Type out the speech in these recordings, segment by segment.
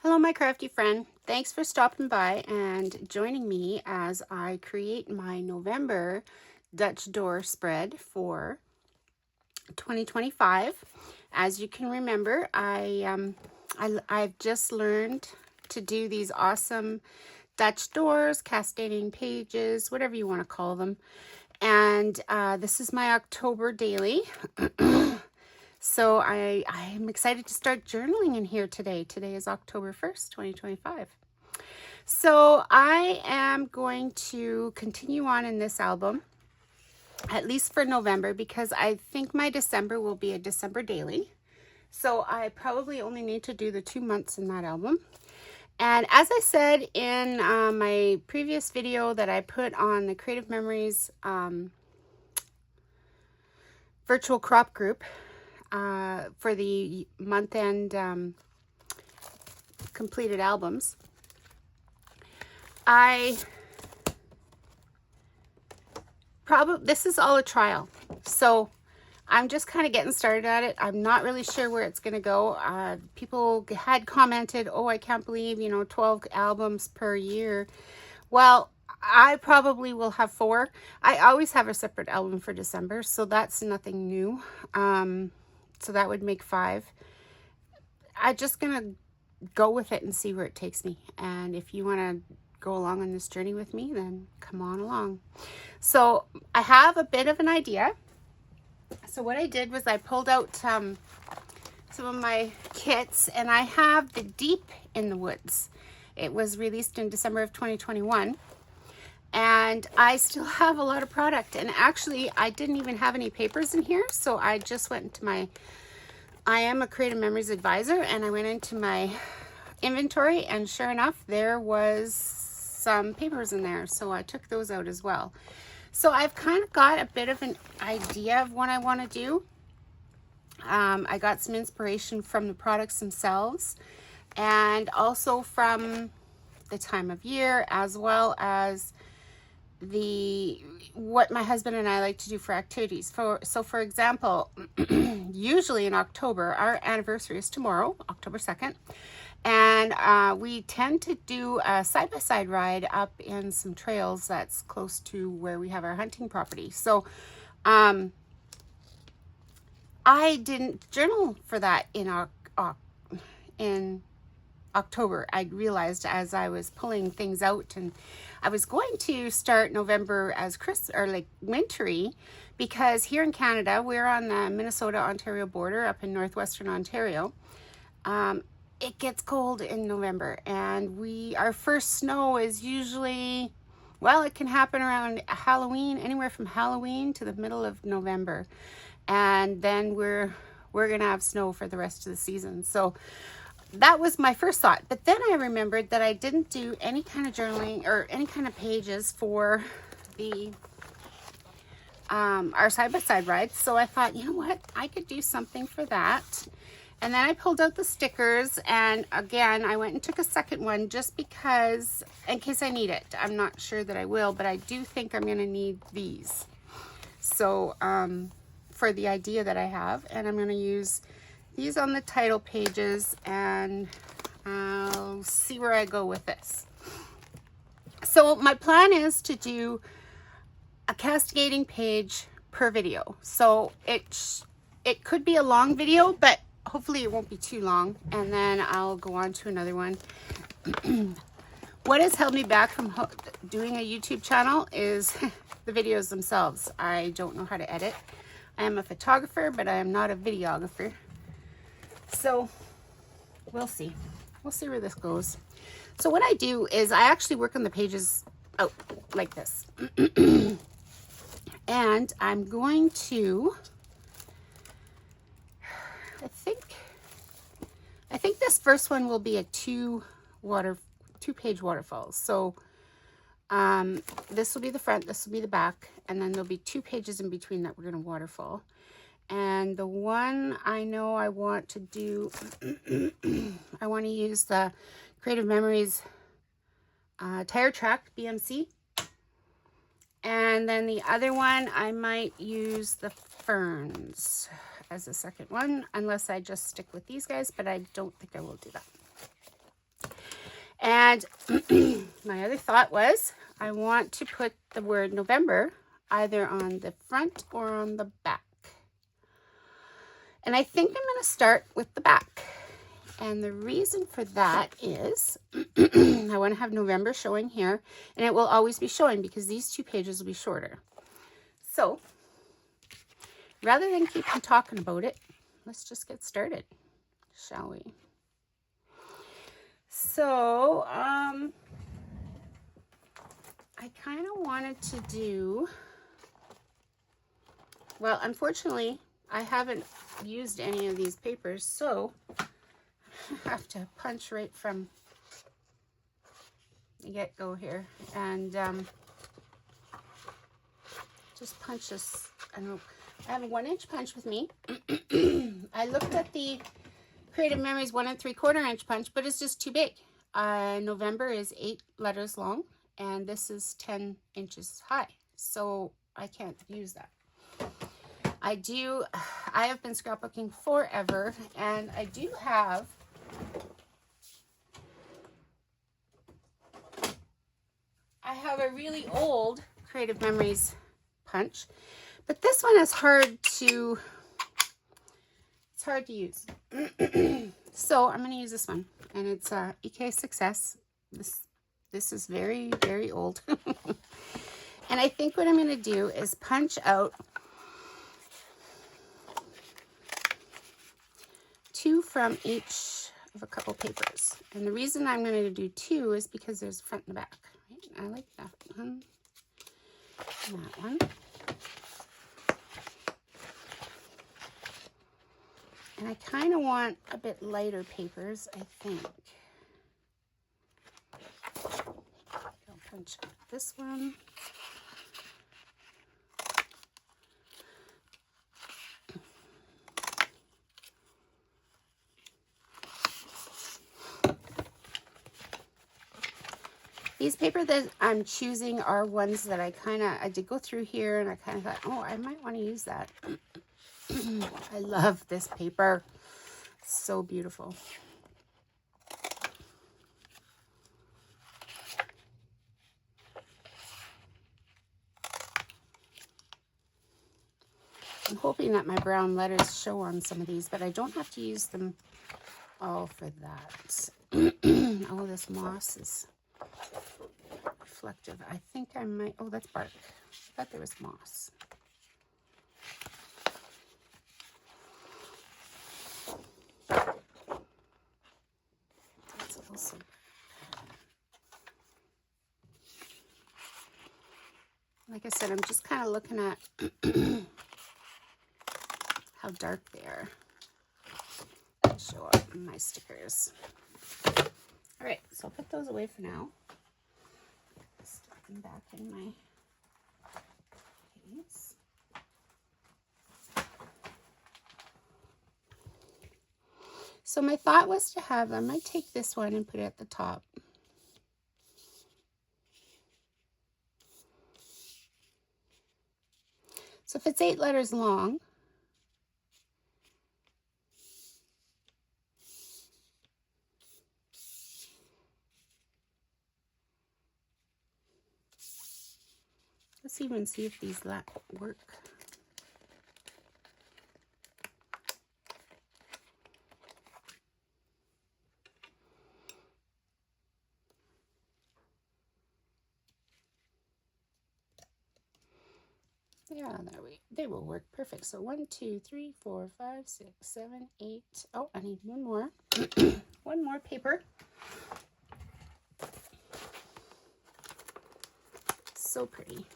Hello, my crafty friend. Thanks for stopping by and joining me as I create my November Dutch door spread for 2025. As you can remember, I've just learned to do these awesome Dutch doors, cascading pages, whatever you want to call them. And this is my October daily. So I'm excited to start journaling in here today. Today is October 1st, 2025. So I am going to continue on in this album, at least for November, because I think my December will be a December daily. So I probably only need to do the 2 months in that album. And as I said in my previous video that I put on the Creative Memories virtual crop group, for the month-end completed albums, this is all a trial. So I'm just kind of getting started at it. I'm not really sure where it's going to go. People had commented, oh, I can't believe, 12 albums per year. Well, I probably will have 4. I always have a separate album for December, so that's nothing new. So that would make 5. I'm just going to go with it and see where it takes me. And if you want to go along on this journey with me, then come on along. So I have a bit of an idea. So what I did was I pulled out some of my kits, and I have the Deep in the Woods. It was released in December of 2021. And I still have a lot of product. And actually, I didn't even have any papers in here. So I just went into I am a Creative Memories advisor, and I went into my inventory, and sure enough, there was some papers in there. So I took those out as well. So I've kind of got a bit of an idea of what I want to do. I got some inspiration from the products themselves, and also from the time of year, as well as what my husband and I like to do for activities. So for example, usually in October, our anniversary is tomorrow, October 2nd, and we tend to do a side-by-side ride up in some trails that's close to where we have our hunting property. So I didn't journal for that in October. I realized as I was pulling things out, and I was going to start November as wintry, because here in Canada, we're on the Minnesota-Ontario border up in northwestern Ontario. It gets cold in November, and our first snow is usually, well, it can happen around Halloween, anywhere from Halloween to the middle of November. And then we're going to have snow for the rest of the season. So that was my first thought. But then I remembered that I didn't do any kind of journaling or any kind of pages for our side-by-side rides. So I thought, you know what? I could do something for that. And then I pulled out the stickers, and again, I went and took a second one just because, in case I need it. I'm not sure that I will, but I do think I'm going to need these. So, for the idea that I have, and I'm going to use these on the title pages, and I'll see where I go with this. So my plan is to do a cascading page per video. So it could be a long video, but hopefully it won't be too long, and then I'll go on to another one. What has held me back from doing a YouTube channel is the videos themselves. I don't know how to edit. I am a photographer, but I am not a videographer. So we'll see. We'll see where this goes. So what I do is I actually work on the pages out like this. And I'm going to, I think this first one will be a 2-page waterfall. So this will be the front, this will be the back, and then there'll be 2 pages in between that we're going to waterfall. And the one I know I want to do, I want to use the Creative Memories Tire Track BMC. And then the other one, I might use the Ferns as the second one, unless I just stick with these guys, but I don't think I will do that. And my other thought was I want to put the word November either on the front or on the back. And I think I'm going to start with the back. And the reason for that is I want to have November showing here, and it will always be showing because these 2 pages will be shorter. So rather than keep on talking about it, let's just get started, shall we? So I kind of wanted to do, well, unfortunately, I haven't used any of these papers, so I have to punch right from the get-go here, and just punch this. I have a 1-inch punch with me. I looked at the Creative Memories 1 3/4 inch punch, but it's just too big. November is 8 letters long, and this is 10 inches high, so I can't use that. I have been scrapbooking forever, and I do have a really old Creative Memories punch, but this one is hard to use. So I'm going to use this one, and it's EK Success. This is very, very old. And I think what I'm going to do is punch out 2 from each of a couple papers. And the reason I'm going to do 2 is because there's front and back. Right? I like that one and that one. And I kind of want a bit lighter papers, I think. I'll punch out this one. These paper that I'm choosing are ones that I did go through here, and I kind of thought, oh, I might want to use that. I love this paper. It's so beautiful. I'm hoping that my brown letters show on some of these, but I don't have to use them all for that. Oh, this moss is reflective. I think I might, oh, that's bark. I thought there was moss. That's also, like I said, I'm just kind of looking at how dark they are. I'll show up my stickers. All right, so I'll put those away for now. Stick them back in my case. So my thought was to have, I might take this one and put it at the top. So if it's 8 letters long, let's even see if these work. Yeah, they will work perfect. So 1, 2, 3, 4, 5, 6, 7, 8. Oh, I need one more. One more paper. So pretty.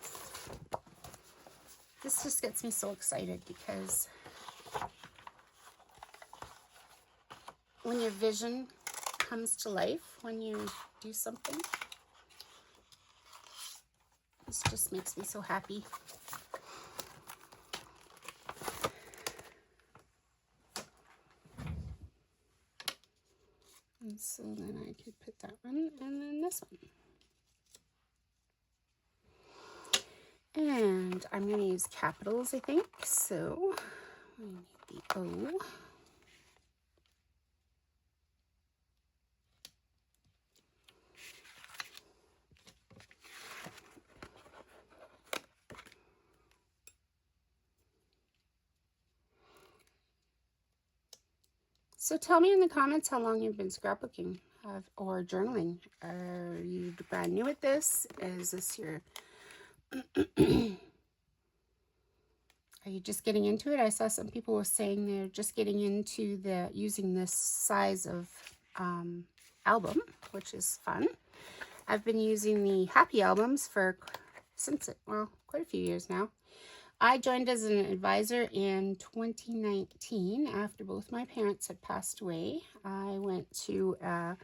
This just gets me so excited because when your vision comes to life, when you do something, this just makes me so happy. And so then I could put that one and then this one. And I'm going to use capitals, I think. So we need the O. So tell me in the comments how long you've been scrapbooking or journaling. Are you brand new at this? Is this your... Are you just getting into it? I saw some people were saying they're just getting into using this size of album, which is fun. I've been using the happy albums for quite a few years now. I joined as an advisor in 2019 after both my parents had passed away. I went to a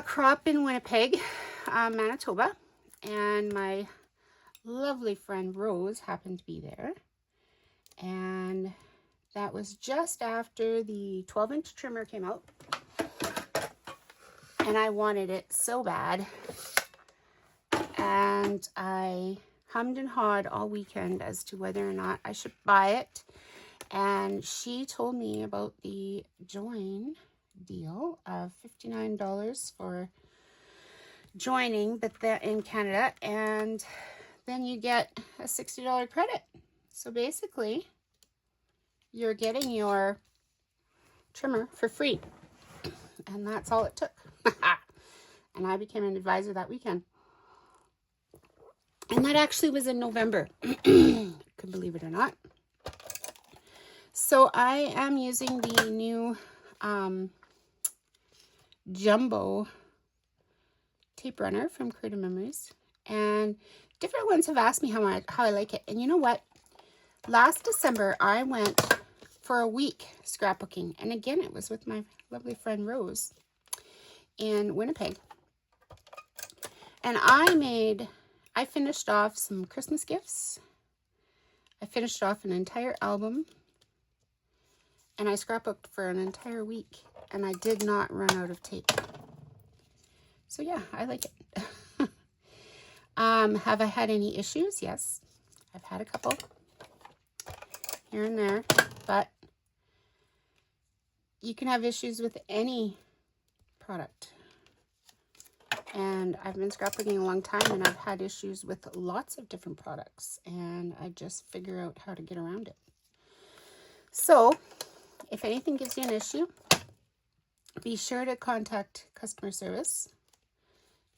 crop in Winnipeg, Manitoba, and my lovely friend Rose happened to be there. And that was just after the 12-inch trimmer came out. And I wanted it so bad. And I hummed and hawed all weekend as to whether or not I should buy it. And she told me about the join deal of $59 for joining, but that in Canada, and then you get a $60 credit. So basically, you're getting your trimmer for free. And that's all it took. And I became an advisor that weekend. And that actually was in November. Could believe it or not. So I am using the new jumbo tape runner from Creative Memories. And different ones have asked me how I like it. And you know what? Last December, I went for a week scrapbooking. And again, it was with my lovely friend Rose in Winnipeg. And I finished off some Christmas gifts. I finished off an entire album. And I scrapbooked for an entire week. And I did not run out of tape. So yeah, I like it. Have I had any issues? Yes. I've had a couple here and there. But you can have issues with any product. And I've been scrapbooking a long time, and I've had issues with lots of different products, and I just figure out how to get around it. So if anything gives you an issue, be sure to contact customer service,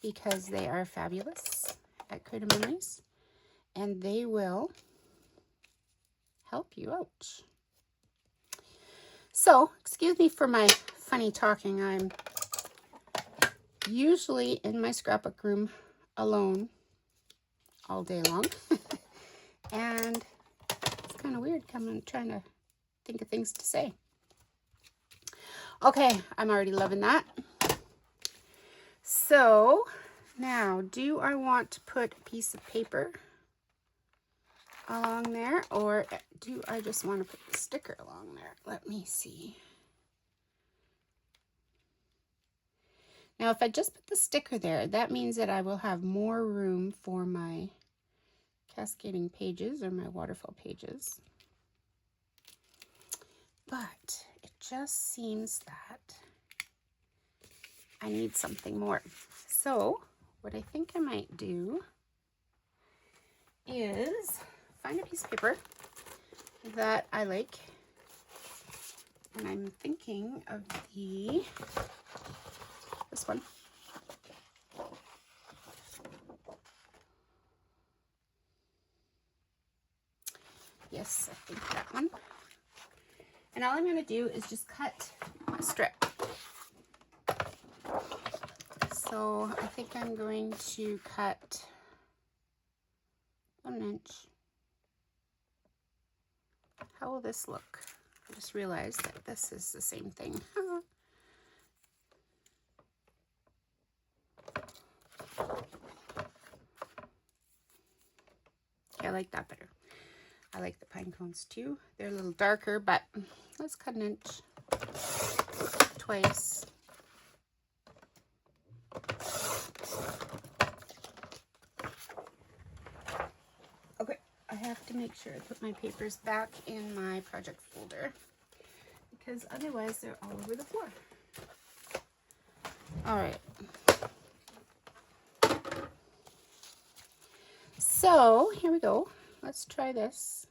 because they are fabulous at Creative Memories, and they will help you out. So excuse me for my funny talking. I'm usually in my scrapbook room alone all day long. And it's kind of weird trying to think of things to say. Okay, I'm already loving that. So now, do I want to put a piece of paper along there, or do I just want to put the sticker along there? Let me see. Now, if I just put the sticker there, that means that I will have more room for my cascading pages or my waterfall pages. But it just seems that I need something more. So what I think I might do is find a piece of paper that I like. And I'm thinking of this one. Yes, I think that one. And all I'm going to do is just cut a strip. So I think I'm going to cut 1 inch. How will this look? I just realized that this is the same thing. I like that better. I like the pine cones too. They're a little darker, but let's cut 1 inch twice. Okay, I have to make sure I put my papers back in my project folder, because otherwise they're all over the floor. All right. So here we go. Let's try this.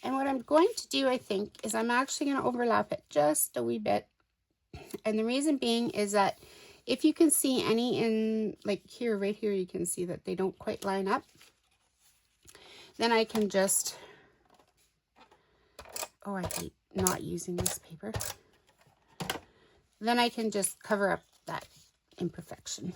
And what I'm going to do, I think, is I'm actually going to overlap it just a wee bit. And the reason being is that if you can see any in, like here, right here, you can see that they don't quite line up. Then I can just, oh, I hate not using this paper. Then I can just cover up that imperfection.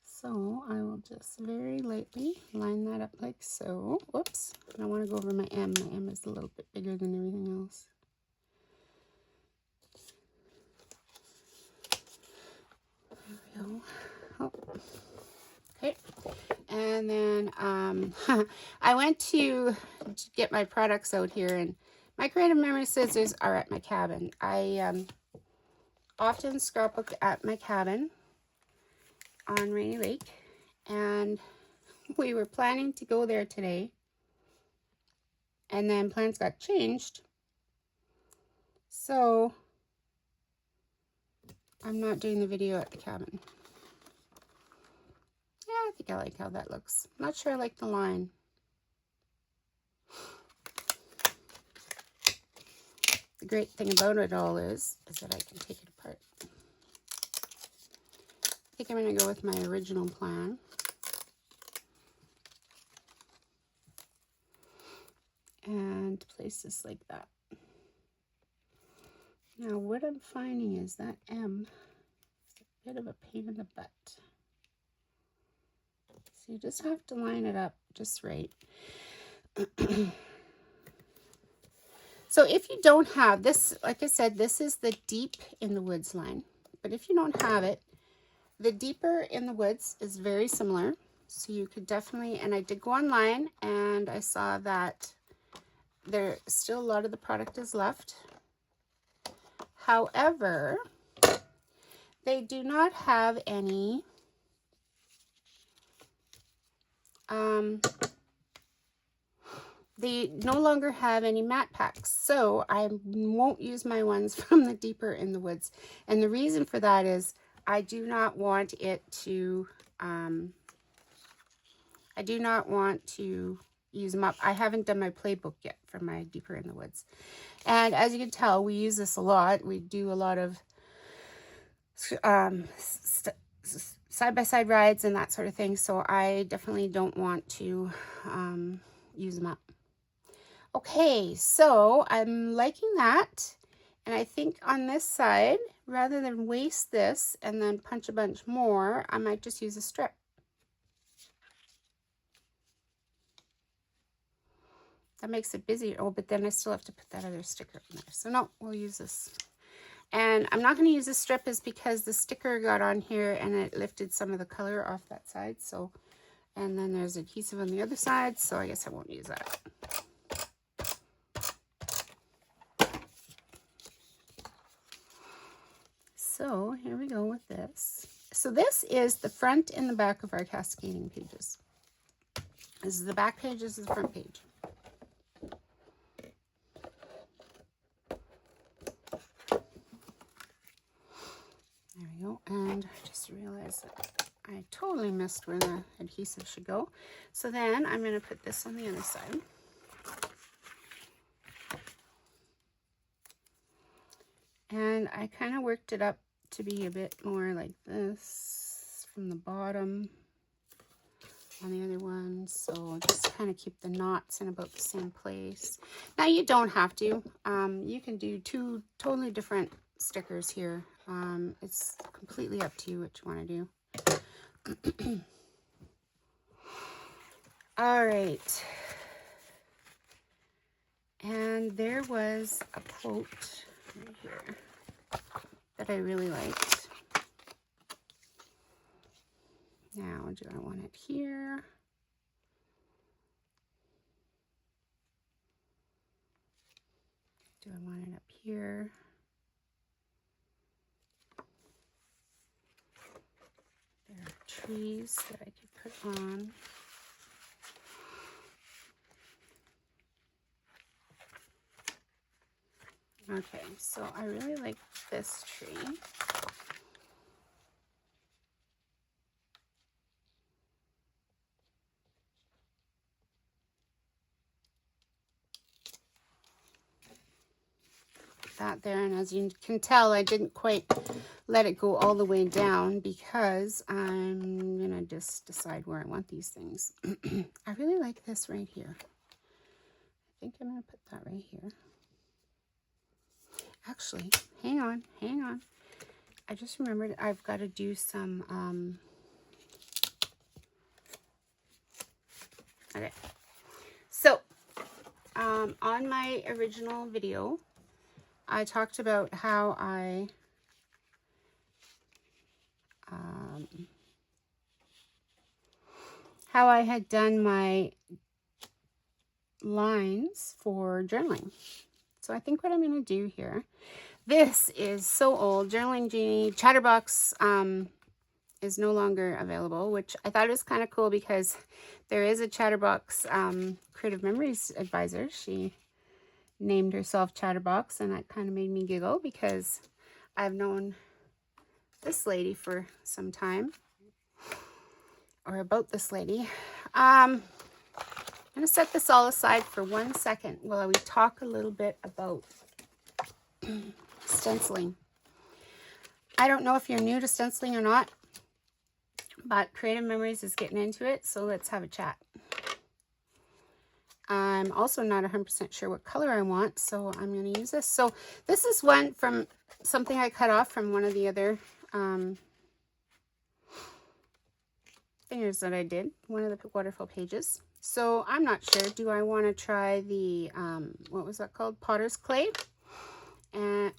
So I will just very lightly line that up like so. Whoops, I don't want to go over my M. My M is a little bit bigger than everything else. There we go. Oh. Okay, and then I went to get my products out here, and my creative memory scissors are at my cabin. I often scrapbook at my cabin on Rainy Lake, and we were planning to go there today, and then plans got changed, so I'm not doing the video at the cabin. Yeah, I think I like how that looks. I'm not sure I like the line. The great thing about it all is that I can take it apart. I think I'm going to go with my original plan. And place this like that. Now what I'm finding is that M is a bit of a pain in the butt. So you just have to line it up just right. So if you don't have this, like I said, this is the deep in the woods line. But if you don't have it, the deeper in the woods is very similar. So you could definitely, and I did go online and I saw that there still a lot of the product is left. However, they do not have any they no longer have any matte packs, so I won't use my ones from the deeper in the woods. And the reason for that is I do not want it to I do not want to use them up. I haven't done my playbook yet for my deeper in the woods. And as you can tell, we use this a lot. We do a lot of side-by-side rides and that sort of thing. So I definitely don't want to use them up. Okay, so I'm liking that. And I think on this side, rather than waste this and then punch a bunch more, I might just use a strip. That makes it busy. Oh, but then I still have to put that other sticker in there. So no, we'll use this. And I'm not going to use this strip is because the sticker got on here and it lifted some of the color off that side. So, and then there's adhesive on the other side. So I guess I won't use that. So here we go with this. So this is the front and the back of our cascading pages. This is the back page, this is the front page. There we go. And I just realized that I totally missed where the adhesive should go. So then I'm going to put this on the other side. And I kind of worked it up to be a bit more like this from the bottom on the other one. So just kind of keep the knots in about the same place. Now you don't have to. You can do two totally different stickers here. It's completely up to you what you want to do. All right. And there was a quote right here that I really liked. Now, do I want it here? Do I want it up here? There are trees that I could put on. Okay, so I really like this tree. that there. And as you can tell, I didn't quite let it go all the way down because I'm gonna just decide where I want these things. I really like this right here. I think I'm gonna put that right here. Actually, hang on. I just remembered I've got to do some, okay. So, on my original video, I talked about how I had done my lines for journaling. So I think what I'm going to do here, this is so old. Journaling Genie Chatterbox is no longer available, which I thought was kind of cool because there is a Chatterbox Creative Memories advisor. She named herself Chatterbox, and that kind of made me giggle because I've known this lady for some time, or about this lady. I'm going to set this all aside for 1 second while we talk a little bit about stenciling. I don't know if you're new to stenciling or not, but Creative Memories is getting into it, so let's have a chat. I'm also not 100% sure what color I want, so I'm going to use this. So this is one from something I cut off from one of the other fingers that I did, one of the waterful pages. So I'm not sure. Do I want to try the, what was that called? Potter's Clay?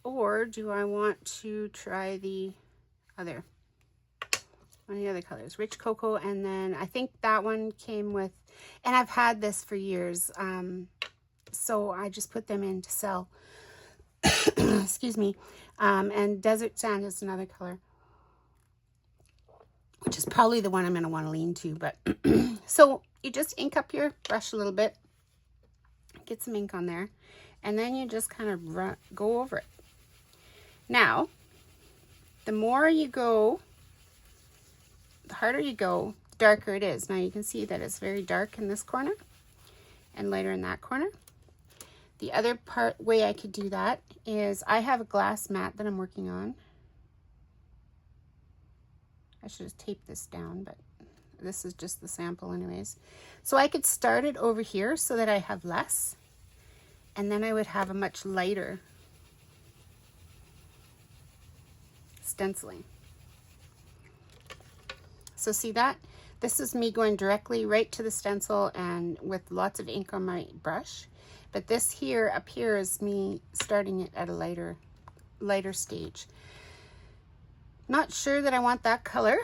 Or do I want to try the other, one of the other colors, Rich Cocoa? And then I think that one came with, and I've had this for years. So I just put them in to sell. Excuse me. And Desert Sand is another color, which is probably the one I'm going to want to lean to. But so you just ink up your brush a little bit, get some ink on there, and then you just kind of go over it. Now, the more you go, the harder you go, the darker it is. Now you can see that it's very dark in this corner and lighter in that corner. The other way I could do that is I have a glass mat that I'm working on. I should have taped this down, but this is just the sample anyways. So I could start it over here so that I have less, and then I would have a much lighter stenciling. So see that? This is me going directly right to the stencil and with lots of ink on my brush. But this here up here is me starting it at a lighter stage. Not sure that I want that color,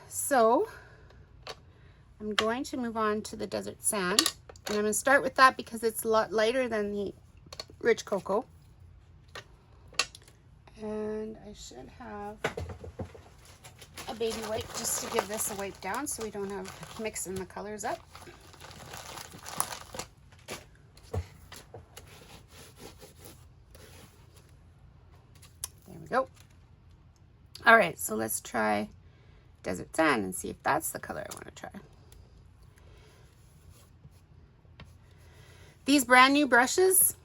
so I'm going to move on to the Desert Sand. And I'm going to start with that because it's a lot lighter than the Rich Cocoa. And I should have a baby wipe just to give this a wipe down so we don't have mixing the colors up. There we go. All right, so let's try Desert Sand and see if that's the color I want to try. These brand new brushes,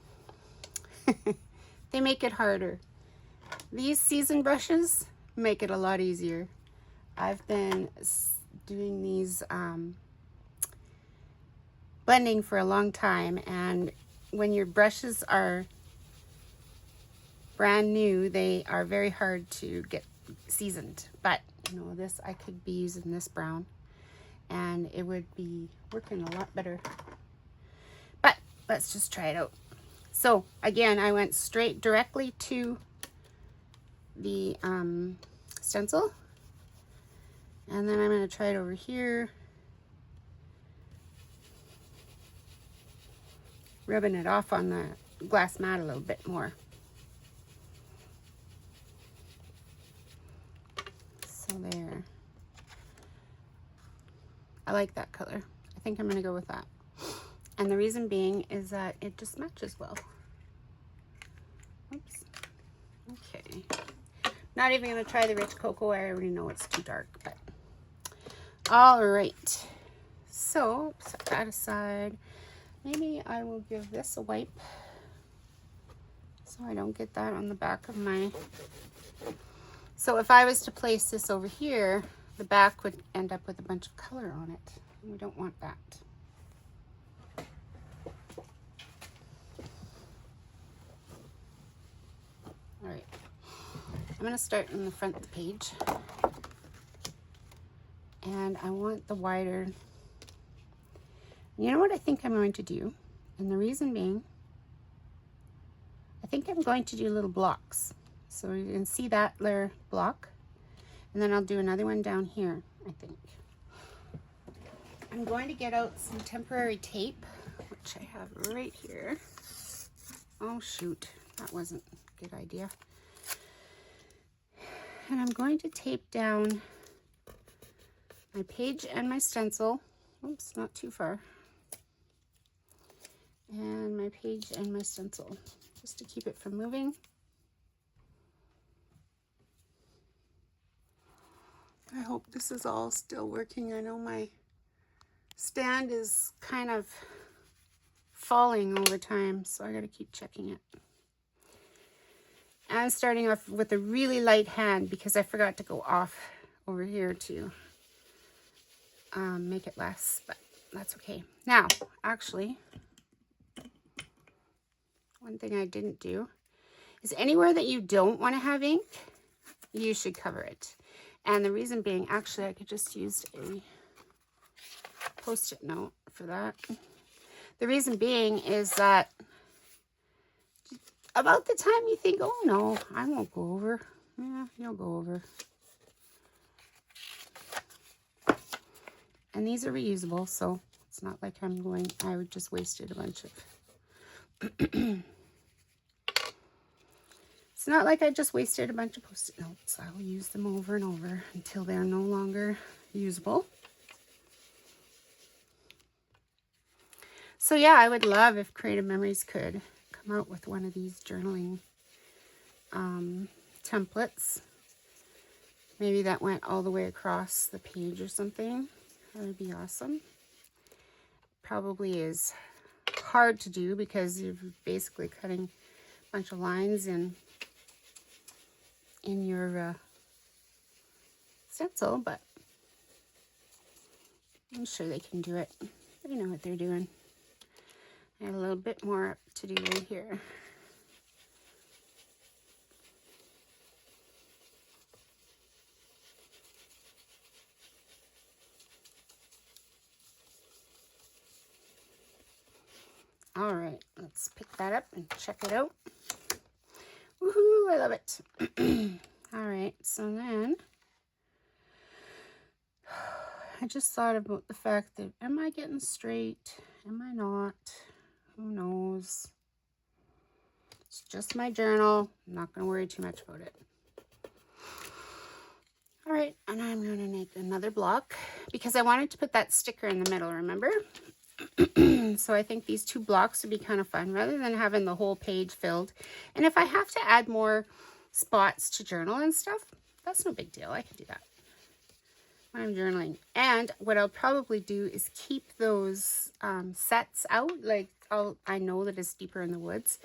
they make it harder. These seasoned brushes make it a lot easier. I've been doing these blending for a long time, and when your brushes are brand new, they are very hard to get seasoned. But you know, this, I could be using this brown and it would be working a lot better. But let's just try it out. So again, I went straight directly to the stencil, and then I'm going to try it over here, rubbing it off on the glass mat a little bit more. So there. I like that color. I think I'm going to go with that. And the reason being is that it just matches well. Oops. Okay. Not even going to try the Rich Cocoa. I already know it's too dark, but all right. So set that aside. Maybe I will give this a wipe so I don't get that on the back of my... So if I was to place this over here, the back would end up with a bunch of color on it. We don't want that. All right, I'm going to start in the front of the page. And I want the wider. You know what I think I'm going to do? And the reason being, I think I'm going to do little blocks. So you can see that layer block. And then I'll do another one down here, I think. I'm going to get out some temporary tape, which I have right here. Oh shoot, that wasn't a good idea. And I'm going to tape down my page and my stencil. Oops, not too far. And my page and my stencil, just to keep it from moving. I hope this is all still working. I know my stand is kind of falling over time, so I gotta keep checking it. I'm starting off with a really light hand because I forgot to go off over here to make it less, but that's okay. Now, actually, one thing I didn't do is anywhere that you don't want to have ink, you should cover it. And the reason being, actually, I could just use a Post-it note for that. The reason being is that about the time you think, oh no, I won't go over. Yeah, you'll go over. And these are reusable, so it's not like I would just wasted a bunch of... It's not like I just wasted a bunch of Post-it notes. I will use them over and over until they're no longer usable. So yeah, I would love if Creative Memories could come out with one of these journaling templates. Maybe that went all the way across the page or something. That would be awesome. Probably is hard to do because you're basically cutting a bunch of lines in your stencil, but I'm sure they can do it. They know what they're doing. I have a little bit more to do right here. All right, let's pick that up and check it out. Woohoo, I love it. All right, so then I just thought about the fact that, am I getting straight? Am I not? Who knows? It's just my journal. I'm not going to worry too much about it. All right, and I'm going to make another block because I wanted to put that sticker in the middle, remember? So I think these two blocks would be kind of fun rather than having the whole page filled. And if I have to add more spots to journal and stuff, that's no big deal. I can do that when I'm journaling. And what I'll probably do is keep those sets out. Like I know that it's deeper in the woods.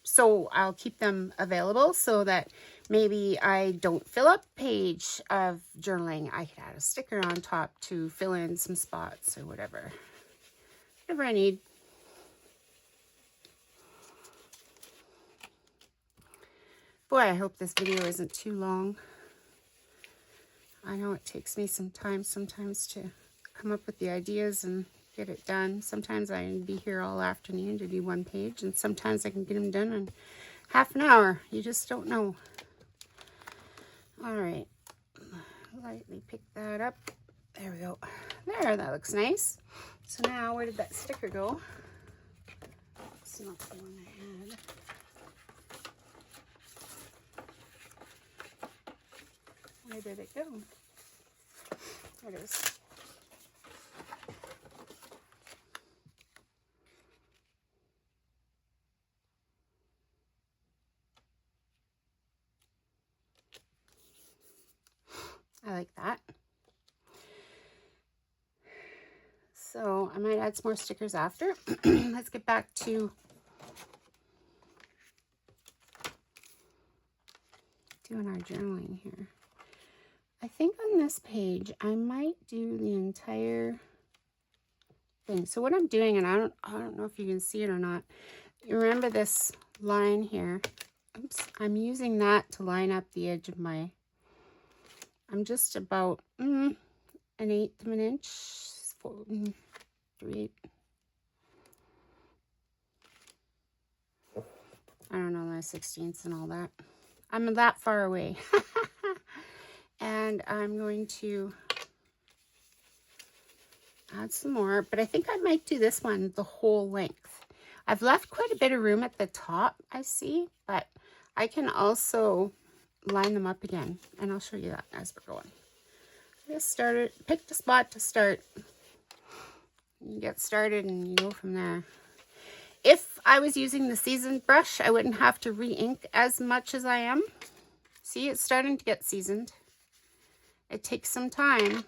So I'll keep them available so that maybe I don't fill up a page of journaling. I could add a sticker on top to fill in some spots or whatever. Whatever I need. Boy, I hope this video isn't too long. I know it takes me some time sometimes to come up with the ideas and get it done. Sometimes I can be here all afternoon to do one page, and sometimes I can get them done in half an hour. You just don't know. All right, lightly pick that up. There we go. There, that looks nice. So now, where did that sticker go? It's not the one I had. Where did it go? There it is. I like that. So I might add some more stickers after. Let's get back to doing our journaling here. I think on this page, I might do the entire thing. So what I'm doing, and I don't know if you can see it or not. You remember this line here? Oops, I'm using that to line up the edge of my, I'm just about an 1/8 of an inch, 3/8. I don't know, my 16ths and all that. I'm that far away. And I'm going to add some more, but I think I might do this one the whole length. I've left quite a bit of room at the top, I see, but I can also line them up again, and I'll show you that as we're going. Just started, pick the spot to start. You get started and you go from there. If I was using the seasoned brush, I wouldn't have to re-ink as much as I am. See, it's starting to get seasoned. It takes some time.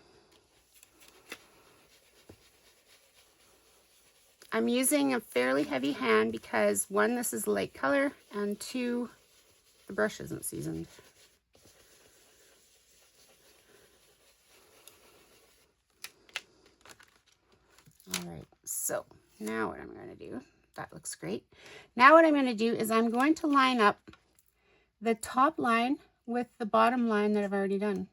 I'm using a fairly heavy hand because 1, this is light color, and 2, the brush isn't seasoned. All right, so now what I'm going to do, that looks great. Now what I'm going to do is I'm going to line up the top line with the bottom line that I've already done.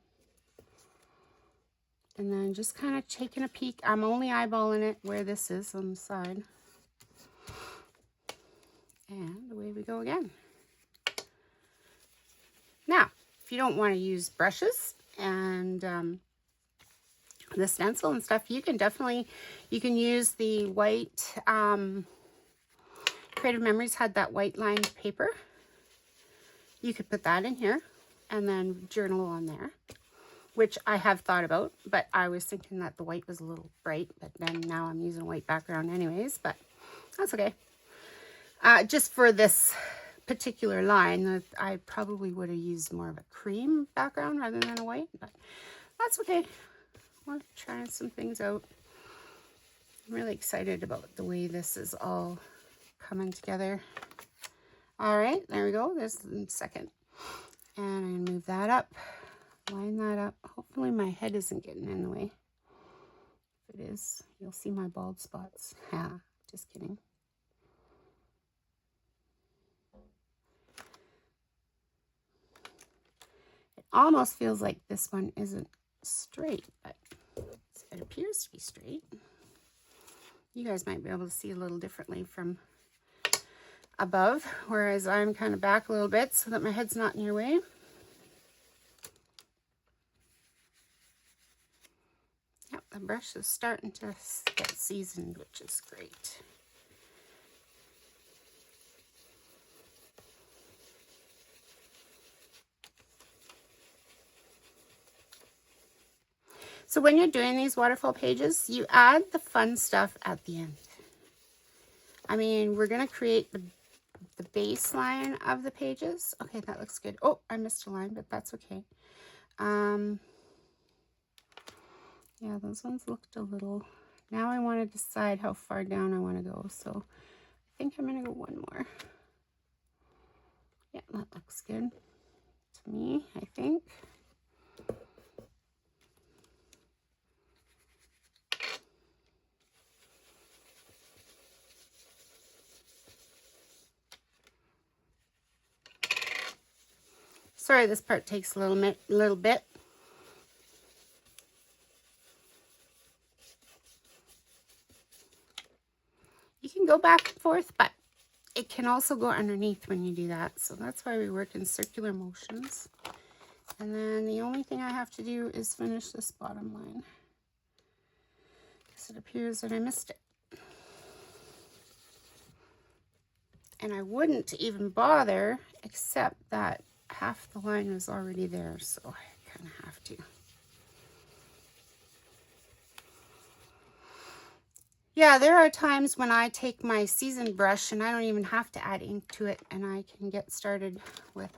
And then just kind of taking a peek. I'm only eyeballing it where this is on the side. And away we go again. Now, if you don't want to use brushes and the stencil and stuff, you can definitely, you can use the white, Creative Memories had that white lined paper. You could put that in here and then journal on there, which I have thought about, but I was thinking that the white was a little bright, but then now I'm using a white background anyways, but that's okay. Just for this particular line, I probably would have used more of a cream background rather than a white, but that's okay. We're trying some things out. I'm really excited about the way this is all coming together. All right, there we go. There's the second. And I'm going to move that up, line that up. Hopefully my head isn't getting in the way. If it is, you'll see my bald spots. Yeah, just kidding. It almost feels like this one isn't straight, but it appears to be straight. You guys might be able to see a little differently from above, whereas I'm kind of back a little bit so that my head's not in your way. Yep, the brush is starting to get seasoned, which is great. So when you're doing these waterfall pages, you add the fun stuff at the end. I mean, we're going to create the baseline of the pages. Okay, that looks good. Oh, I missed a line, but that's okay. Yeah, those ones looked a little. Now I want to decide how far down I want to go. So I think I'm going to go one more. Yeah, that looks good to me, I think. Sorry, this part takes a little bit. You can go back and forth, but it can also go underneath when you do that. So that's why we work in circular motions. And then the only thing I have to do is finish this bottom line, because it appears that I missed it. And I wouldn't even bother, except that half the line was already there, so I kind of have to. Yeah, there are times when I take my seasoned brush and I don't even have to add ink to it, and I can get started with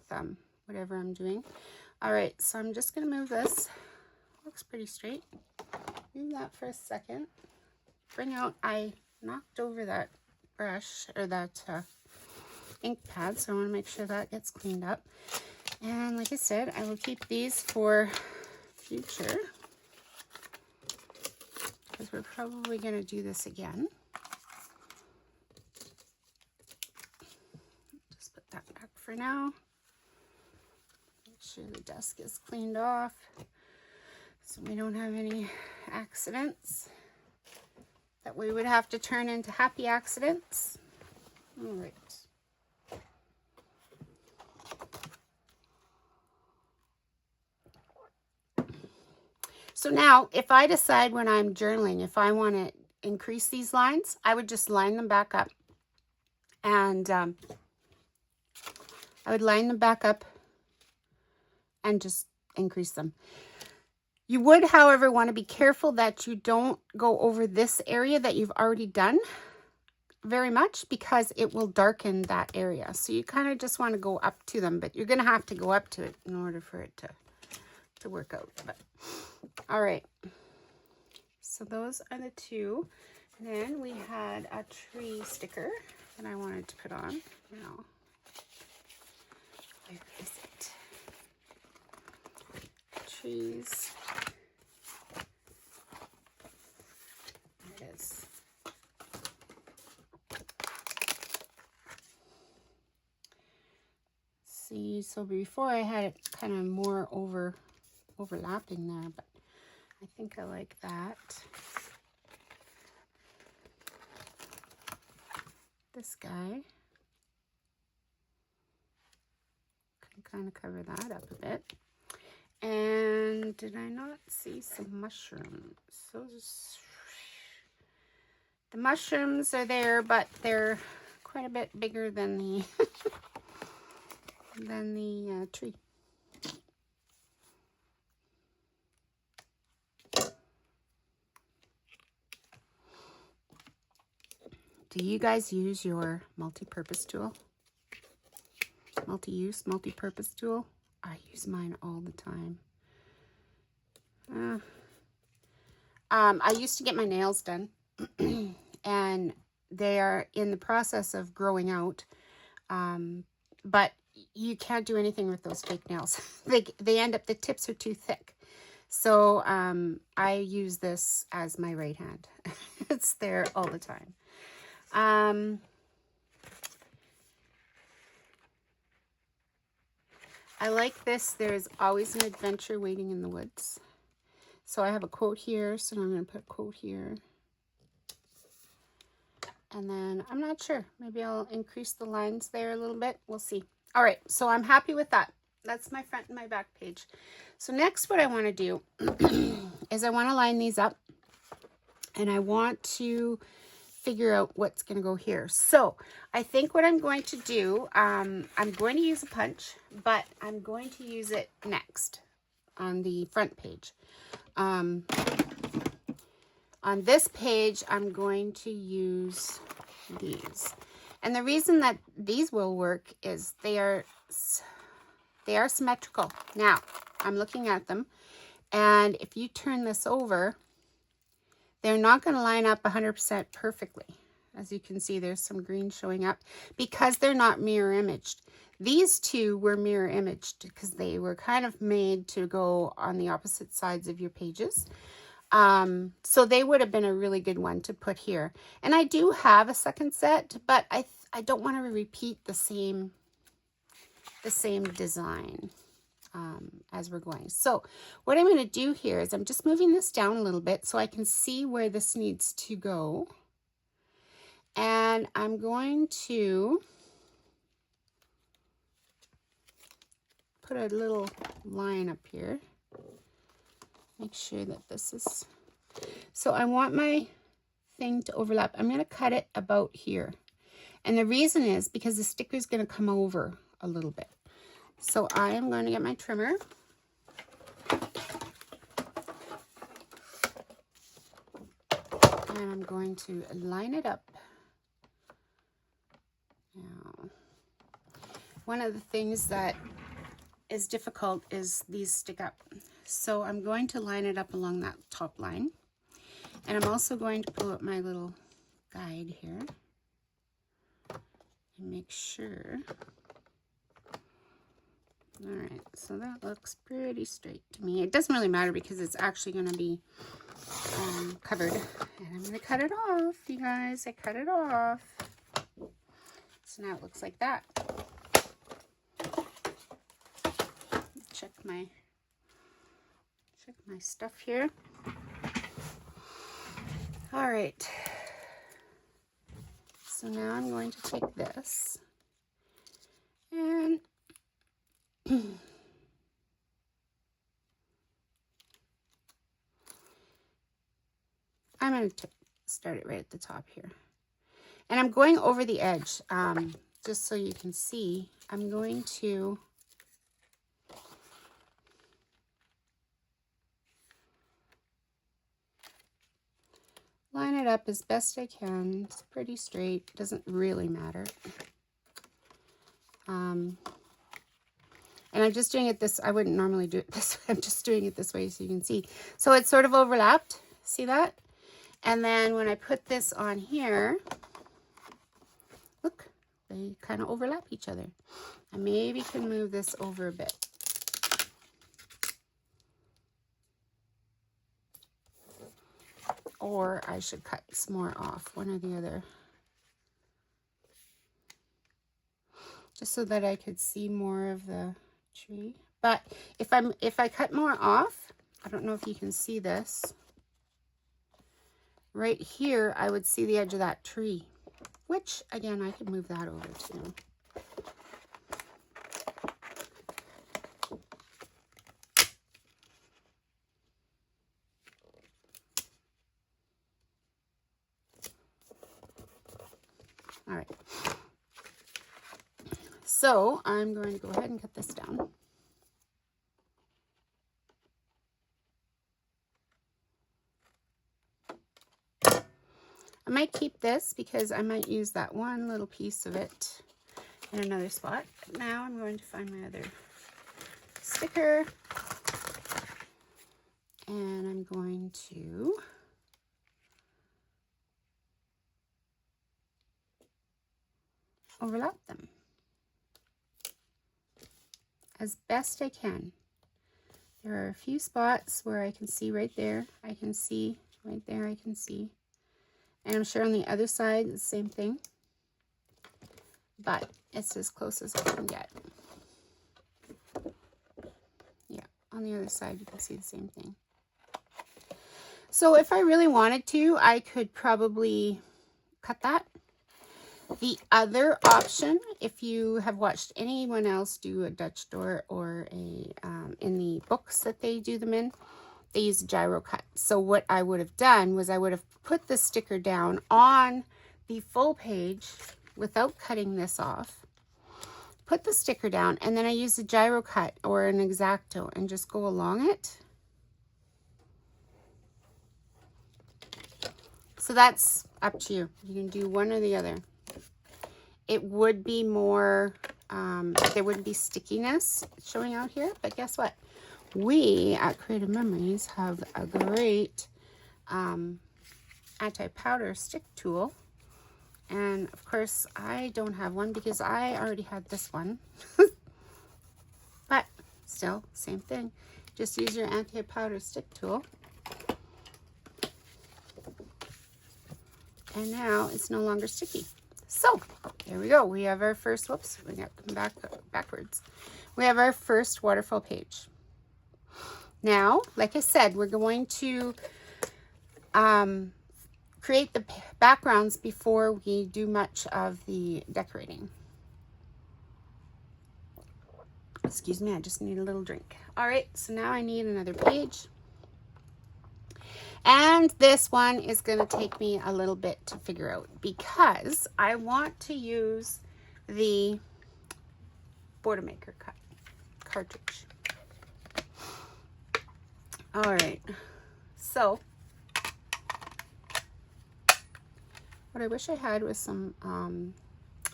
whatever I'm doing. All right, so I'm just going to move this. Looks pretty straight. Move that for a second. Bring out, I knocked over that brush, or that ink pad, so I want to make sure that gets cleaned up. And like I said, I will keep these for future, because we're probably going to do this again. Just put that back for now. Make sure the desk is cleaned off so we don't have any accidents that we would have to turn into happy accidents. All right. So now, if I decide when I'm journaling, if I want to increase these lines, I would just line them back up. And I would line them back up and just increase them. You would, however, want to be careful that you don't go over this area that you've already done very much, because it will darken that area. So you kind of just want to go up to them, but you're going to have to go up to it in order for it to work out. But all right, so those are the two. And then we had a tree sticker that I wanted to put on. Now, where is it? Trees. There it is. See, so before I had it kind of more overlapping there, but I think I like that. This guy can kind of cover that up a bit. And did I not see some mushrooms? So the mushrooms are there, but they're quite a bit bigger than the than the tree. Do you guys use your multi-purpose tool? Multi-use, multi-purpose tool? I use mine all the time. I used to get my nails done, and they are in the process of growing out, but you can't do anything with those fake nails. They end up, the tips are too thick. So I use this as my right hand. It's there all the time. I like this. There's always an adventure waiting in the woods. So I have a quote here, so I'm going to put a quote here. And then I'm not sure. Maybe I'll increase the lines there a little bit. We'll see. All right, so I'm happy with that. That's my front and my back page. So next what I want to do is I want to line these up, and I want to figure out what's going to go here. So I think what I'm going to do, I'm going to use a punch, but I'm going to use it next on the front page. On this page, I'm going to use these. And the reason that these will work is they are symmetrical. Now, I'm looking at them, and if you turn this over, they're not going to line up 100% perfectly. As you can see, there's some green showing up because they're not mirror imaged. These two were mirror imaged because they were kind of made to go on the opposite sides of your pages. So they would have been a really good one to put here. And I do have a second set, but I don't want to repeat the same design as we're going. So what I'm going to do here is I'm just moving this down a little bit so I can see where this needs to go. And I'm going to put a little line up here. Make sure that this is, so I want my thing to overlap. I'm going to cut it about here. And the reason is because the sticker is going to come over a little bit. So I am going to get my trimmer. And I'm going to line it up. Now, one of the things that is difficult is these stick up. So I'm going to line it up along that top line. And I'm also going to pull up my little guide here and make sure All right, so that looks pretty straight to me. It doesn't really matter because it's actually going to be covered. And I'm going to cut it off, you guys. I cut it off. So now it looks like that. Check my stuff here. All right. So now I'm going to take this and I'm going to start it right at the top here. And I'm going over the edge, just so you can see. I'm going to line it up as best I can. It's pretty straight. Doesn't really matter. And I'm just doing it this, I wouldn't normally do it this way. I'm just doing it this way so you can see. So it's sort of overlapped. See that? And then when I put this on here, look, they kind of overlap each other. I maybe can move this over a bit. Or I should cut some more off, one or the other. Just so that I could see more of the tree. But if I cut more off, I don't know if you can see this. Right here, I would see the edge of that tree, which again, I could move that over too. All right. So I'm going to go ahead and cut this down. I might keep this because I might use that one little piece of it in another spot. But now I'm going to find my other sticker. And I'm going to overlap them as best I can. There are a few spots where I can see right there. I can see right there. I can see. And I'm sure on the other side, the same thing. But it's as close as I can get. Yeah, on the other side, you can see the same thing. So if I really wanted to, I could probably cut that. The other option, if you have watched anyone else do a Dutch door or a in the books that they do them in, they use a gyro cut. So what I would have done was I would have put the sticker down on the full page without cutting this off. Put the sticker down, and then I use a gyro cut or an X-Acto and just go along it. So that's up to you. You can do one or the other. It would be more, there wouldn't be stickiness showing out here, but guess what? We at Creative Memories have a great anti-powder stick tool. And of course, I don't have one because I already had this one. But still, same thing. Just use your anti-powder stick tool. And now it's no longer sticky. So there we go. We have our first, whoops, we got to come backwards. We have our first waterfall page. Now, like I said, we're going to create the backgrounds before we do much of the decorating. Excuse me, I just need a little drink. All right, so now I need another page. And this one is going to take me a little bit to figure out because I want to use the Border Maker cartridge. All right, so what I wish I had was some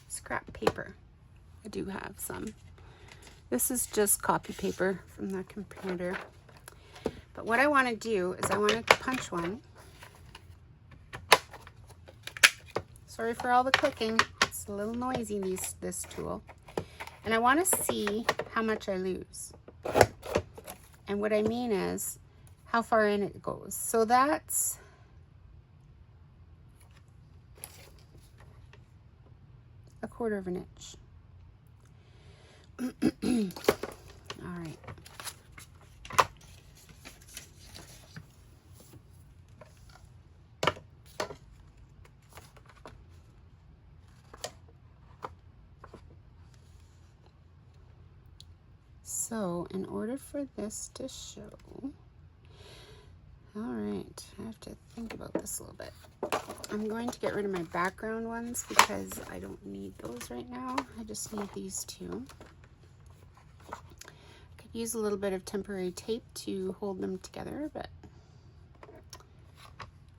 scrap paper. I do have some. This is just copy paper from the computer. But what I want to do is I want to punch one. Sorry for all the clicking. It's a little noisy, this tool. And I want to see how much I lose. And what I mean is how far in it goes. So that's a 1/4 of an inch. All right. So in order for this to show, all right, I have to think about this a little bit. I'm going to get rid of my background ones because I don't need those right now. I just need these two. I could use a little bit of temporary tape to hold them together, but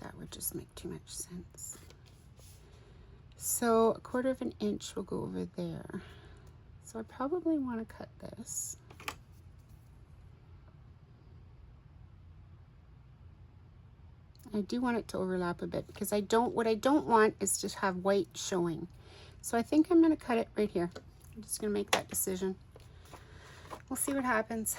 that would just make too much sense. So a 1/4 of an inch will go over there. So I probably want to cut this. I do want it to overlap a bit because what I don't want is to have white showing. So I think I'm going to cut it right here. I'm just going to make that decision. We'll see what happens.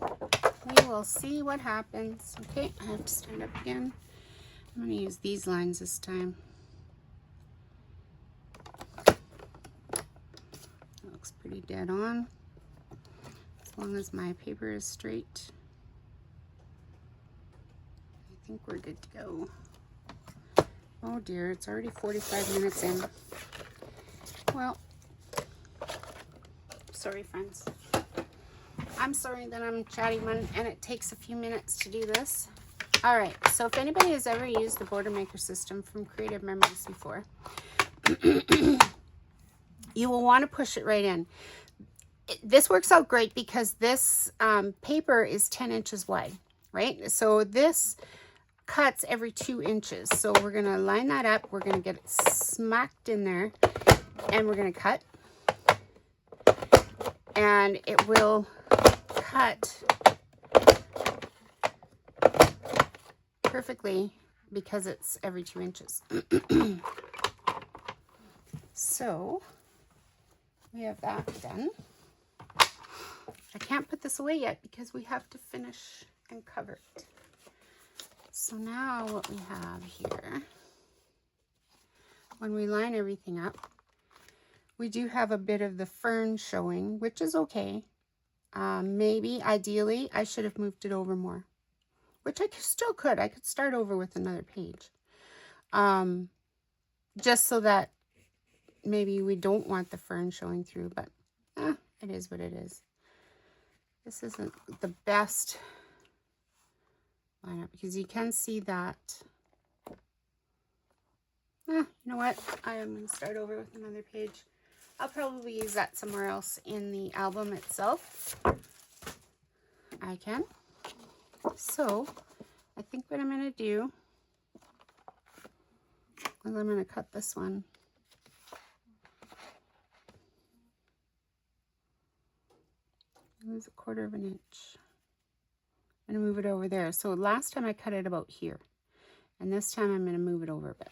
We will see what happens. Okay, I have to stand up again. I'm going to use these lines this time. Looks pretty dead on, as long as my paper is straight. I think we're good to go. Oh dear, it's already 45 minutes in. Well, sorry friends. I'm sorry that I'm a chatty one and it takes a few minutes to do this. All right, so if anybody has ever used the border maker system from Creative Memories before, you will want to push it right in. This works out great because this paper is 10 inches wide, right? So this cuts every 2 inches. So we're going to line that up. We're going to get it smacked in there and we're going to cut. And it will cut perfectly because it's every 2 inches. So we have that done. I can't put this away yet because we have to finish and cover it. So now what we have here, when we line everything up, we do have a bit of the fern showing, which is okay. Maybe, ideally, I should have moved it over more, which I still could. I could start over with another page. Just so that maybe we don't want the fern showing through, but it is what it is. This isn't the best lineup because you can see that. You know what? I am going to start over with another page. I'll probably use that somewhere else in the album itself. I can. So, I think what I'm going to do is I'm going to cut this one. Lose a 1/4 of an inch. I'm going to move it over there. So last time I cut it about here. And this time I'm going to move it over a bit.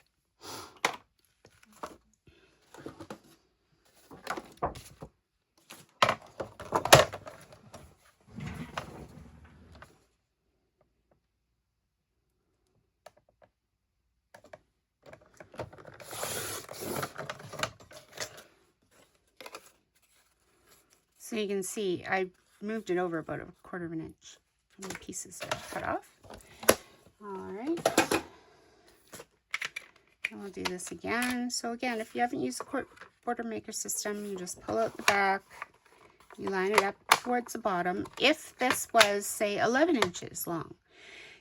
So you can see I moved it over about a 1/4 of an inch from the pieces that I cut off. All right. And we'll do this again. So again, if you haven't used the border maker system, you just pull out the back, you line it up towards the bottom. If this was, say, 11 inches long,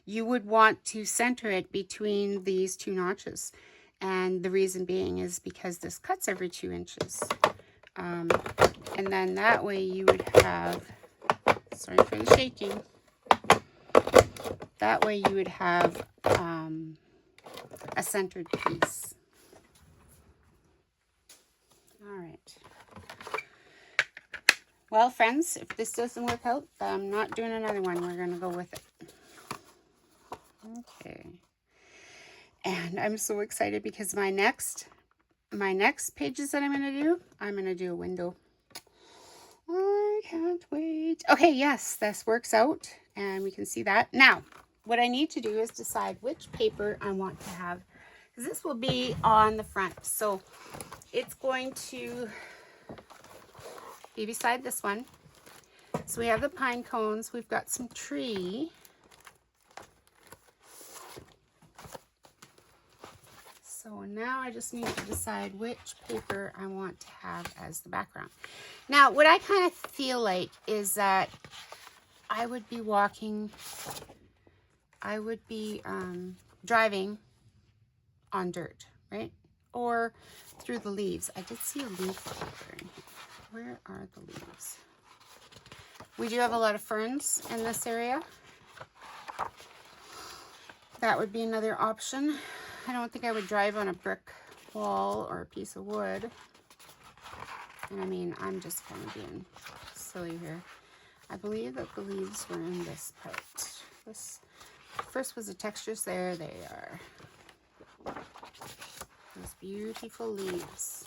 you would want to center it between these 2 notches. And the reason being is because this cuts every 2 inches. And then that way you would have, sorry for the shaking, that way you would have a centered piece. All right. Well, friends, if this doesn't work out, I'm not doing another one. We're going to go with it. Okay. And I'm so excited because my next pages that I'm going to do a window. I can't wait. Okay, yes, this works out and we can see that. Now, what I need to do is decide which paper I want to have, because this will be on the front. So it's going to be beside this one. So we have the pine cones. We've got some tree. So now I just need to decide which paper I want to have as the background. Now, what I kind of feel like is that I would be driving on dirt, right? Or through the leaves. I did see a leaf paper in here. Where are the leaves? We do have a lot of ferns in this area. That would be another option. I don't think I would drive on a brick wall or a piece of wood. And I mean, I'm just kind of being silly here. I believe that the leaves were in this part. This first was the textures. There they are. Those beautiful leaves.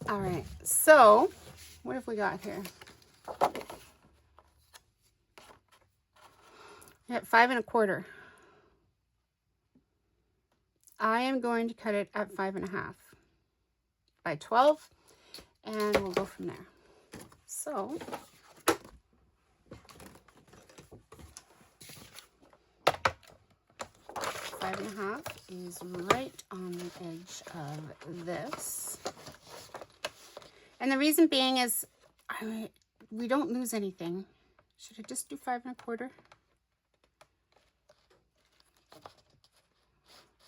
All right, so what have we got here? At 5 1/4. I am going to cut it at 5 1/2 by 12, and we'll go from there. So five and a half is right on the edge of this. And the reason being is we don't lose anything. Should I just do 5 1/4?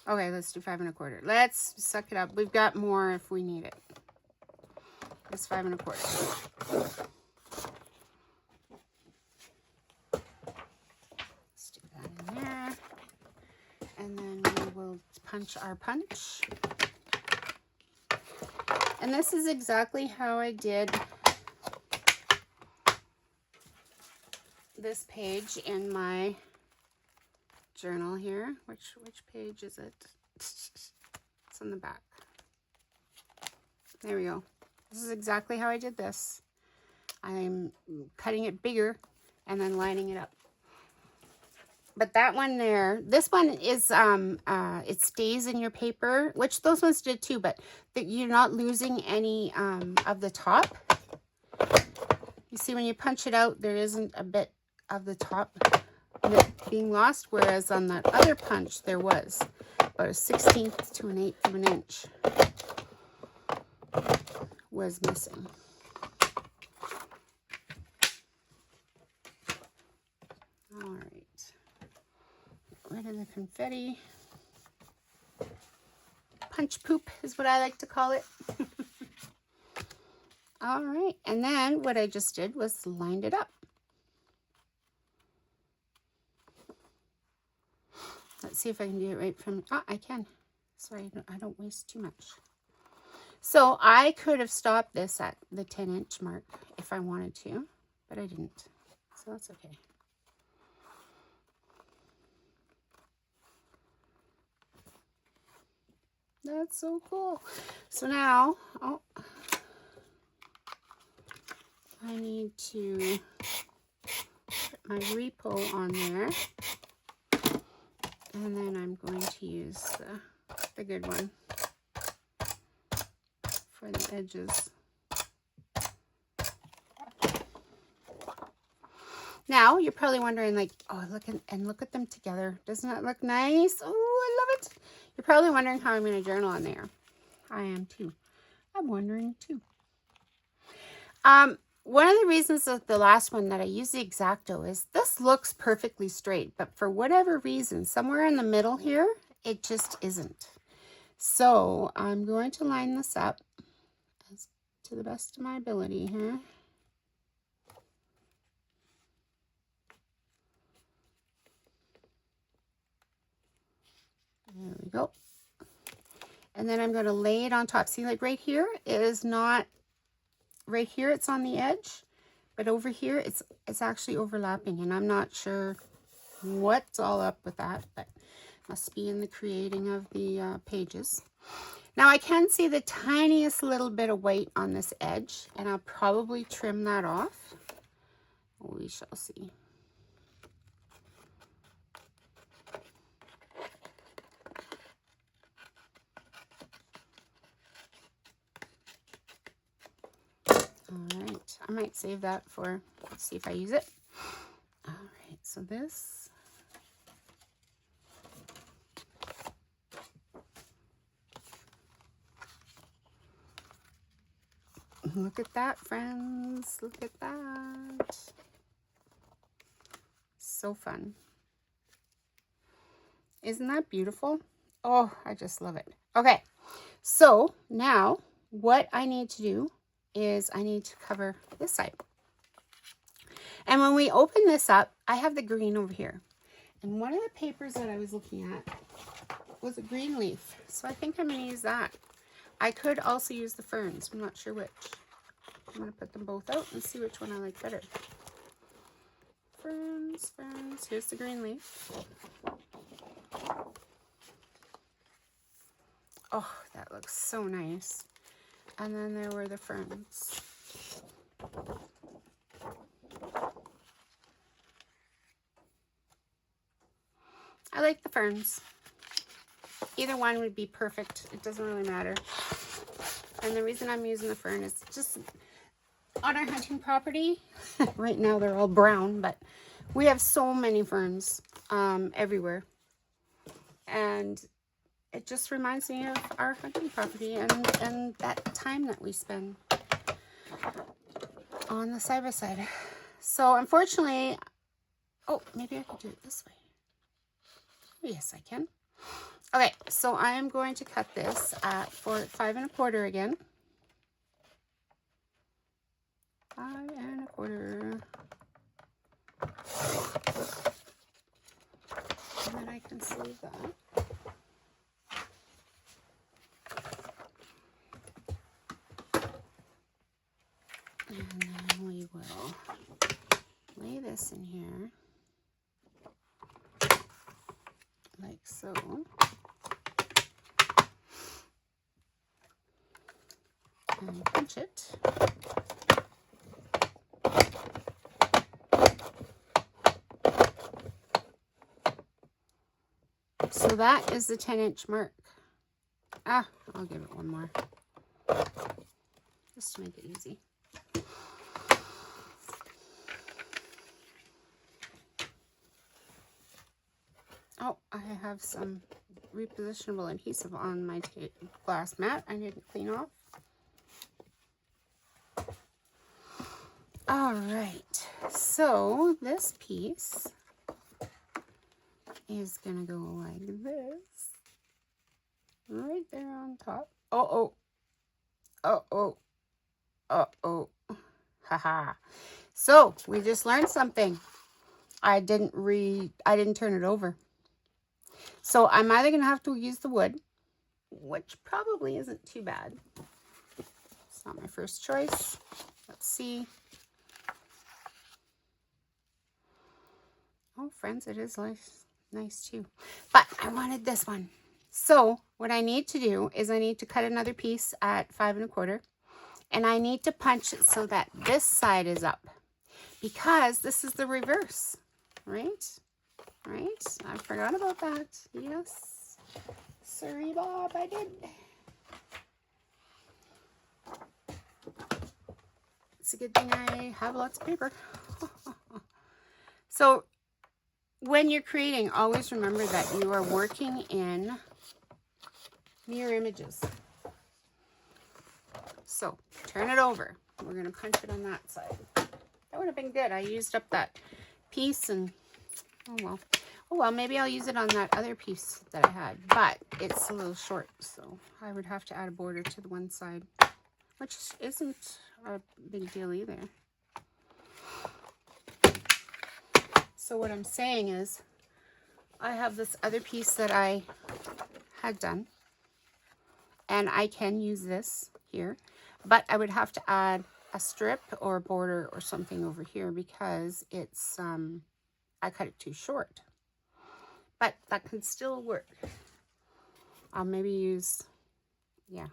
Okay, let's do 5 1/4. Let's suck it up. We've got more if we need it. It's 5 1/4. Let's do that in there. And then we will punch our punch. And this is exactly how I did this page in my journal here. Which page is it? It's on the back. There we go. This is exactly how I did this. I'm cutting it bigger and then lining it up. But that one there, this one is, it stays in your paper, which those ones did too, but that you're not losing any of the top. You see, when you punch it out, there isn't a bit of the top being lost, whereas on that other punch, there was about a 1/16 to an 1/8 of an inch was missing. All right. Rid of the confetti. Punch poop is what I like to call it. All right, and then what I just did was lined it up. Let's see if I can do it right from, I can. Sorry, I don't waste too much. So I could have stopped this at the 10-inch mark if I wanted to, but I didn't, so that's okay. That's so cool. So now, I need to put my repo on there. And then I'm going to use the good one for the edges. Now, you're probably wondering, like, oh, look at them together. Doesn't that look nice? Oh, I love it. You're probably wondering how I'm going to journal on there. I am too. I'm wondering too. One of the reasons of the last one that I use the X-Acto is this looks perfectly straight, but for whatever reason, somewhere in the middle here, it just isn't. So I'm going to line this up to the best of my ability here. There we go. And then I'm going to lay it on top. See, like right here is not, right here it's on the edge, But over here, it's actually overlapping, and I'm not sure what's all up with that, but must be in the creating of the pages. Now I can see the tiniest little bit of white on this edge, and I'll probably trim that off. We shall see. All right, I might save that for, let's see if I use it. All right, so this. Look at that, friends. Look at that. So fun. Isn't that beautiful? Oh, I just love it. Okay, so now what I need to do is I need to cover this side. And when we open this up, I have the green over here. And one of the papers that I was looking at was a green leaf. So I think I'm going to use that. I could also use the ferns. I'm not sure which. I'm going to put them both out and see which one I like better. Ferns, ferns. Here's the green leaf. Oh, that looks so nice. And then there were the ferns. I like the ferns. Either one would be perfect. It doesn't really matter. And the reason I'm using the fern is just on our hunting property. Right now they're all brown, but we have so many ferns everywhere. And it just reminds me of our hunting property and that time that we spend on the side-by-side. So unfortunately, oh, maybe I could do it this way. Yes, I can. Okay, so I am going to cut this for 5 1/4 again. 5 1/4. And then I can save that. And then we will lay this in here, like so. And punch it. So that is the 10-inch mark. Ah, I'll give it one more, just to make it easy. Oh, I have some repositionable adhesive on my glass mat I didn't clean off. All right, so this piece is gonna go like this, right there on top. Uh-oh, haha. So we just learned something. I didn't turn it over. So I'm either gonna have to use the wood, which probably isn't too bad. It's not my first choice. Let's see. Oh, friends, it is nice too. But I wanted this one. So what I need to do is I need to cut another piece at 5 1/4. And I need to punch it so that this side is up. Because this is the reverse. Right? Right? I forgot about that. Yes. Sorry, Bob, I did. It's a good thing I have lots of paper. So when you're creating, always remember that you are working in mirror images. So turn it over. We're going to punch it on that side. That would have been good. I used up that piece and oh well, maybe I'll use it on that other piece that I had, but it's a little short, so I would have to add a border to the one side, which isn't a big deal either. So what I'm saying is I have this other piece that I had done, and I can use this here, but I would have to add a strip or a border or something over here because it's, I cut it too short. But that can still work. I'll maybe use, yeah.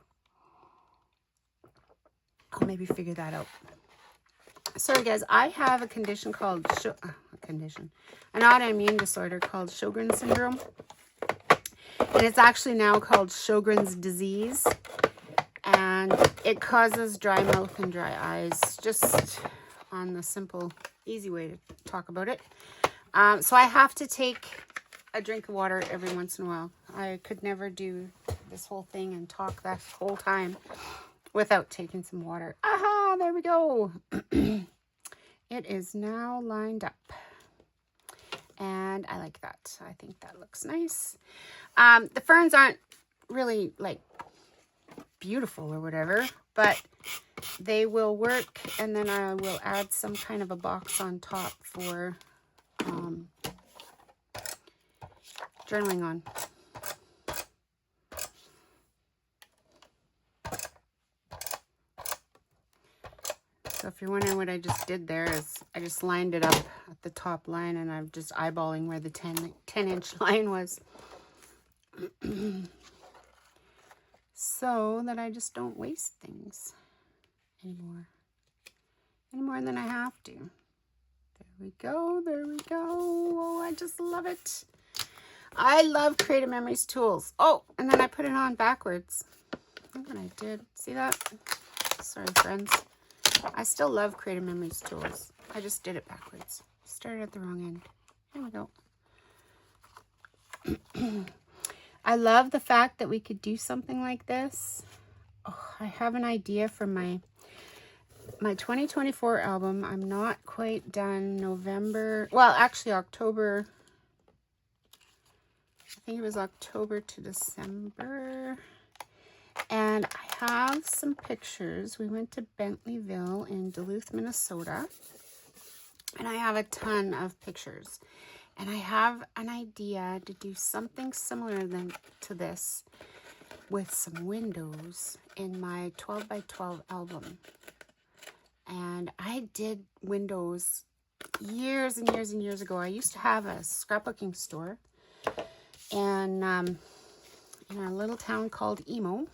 I'll maybe figure that out. Sorry guys, I have a condition called, an autoimmune disorder called Sjogren's syndrome. And it's actually now called Sjogren's disease. And it causes dry mouth and dry eyes, just on the simple, easy way to talk about it. So I have to take a drink of water every once in a while. I could never do this whole thing and talk that whole time without taking some water. Aha, there we go. It is now lined up. And I like that. I think that looks nice. The ferns aren't really like beautiful or whatever, but they will work. And then I will add some kind of a box on top for journaling on. So if you're wondering what I just did there, is I just lined it up at the top line, and I'm just eyeballing where the 10-inch line was. So that I just don't waste things anymore. Any more than I have to. There we go, there we go. Oh, I just love it. I love Creative Memories tools. Oh, and then I put it on backwards. Look what I did. See that? Sorry, friends. I still love Creative Memories tools. I just did it backwards. Started at the wrong end. There we go. I love the fact that we could do something like this. Oh, I have an idea for my 2024 album. I'm not quite done. November. Well, actually October. I think it was October to December. And I have some pictures. We went to Bentleyville in Duluth, Minnesota. And I have a ton of pictures. And I have an idea to do something similar to this with some windows in my 12 by 12 album. And I did windows years and years and years ago. I used to have a scrapbooking store. And in a little town called Emo.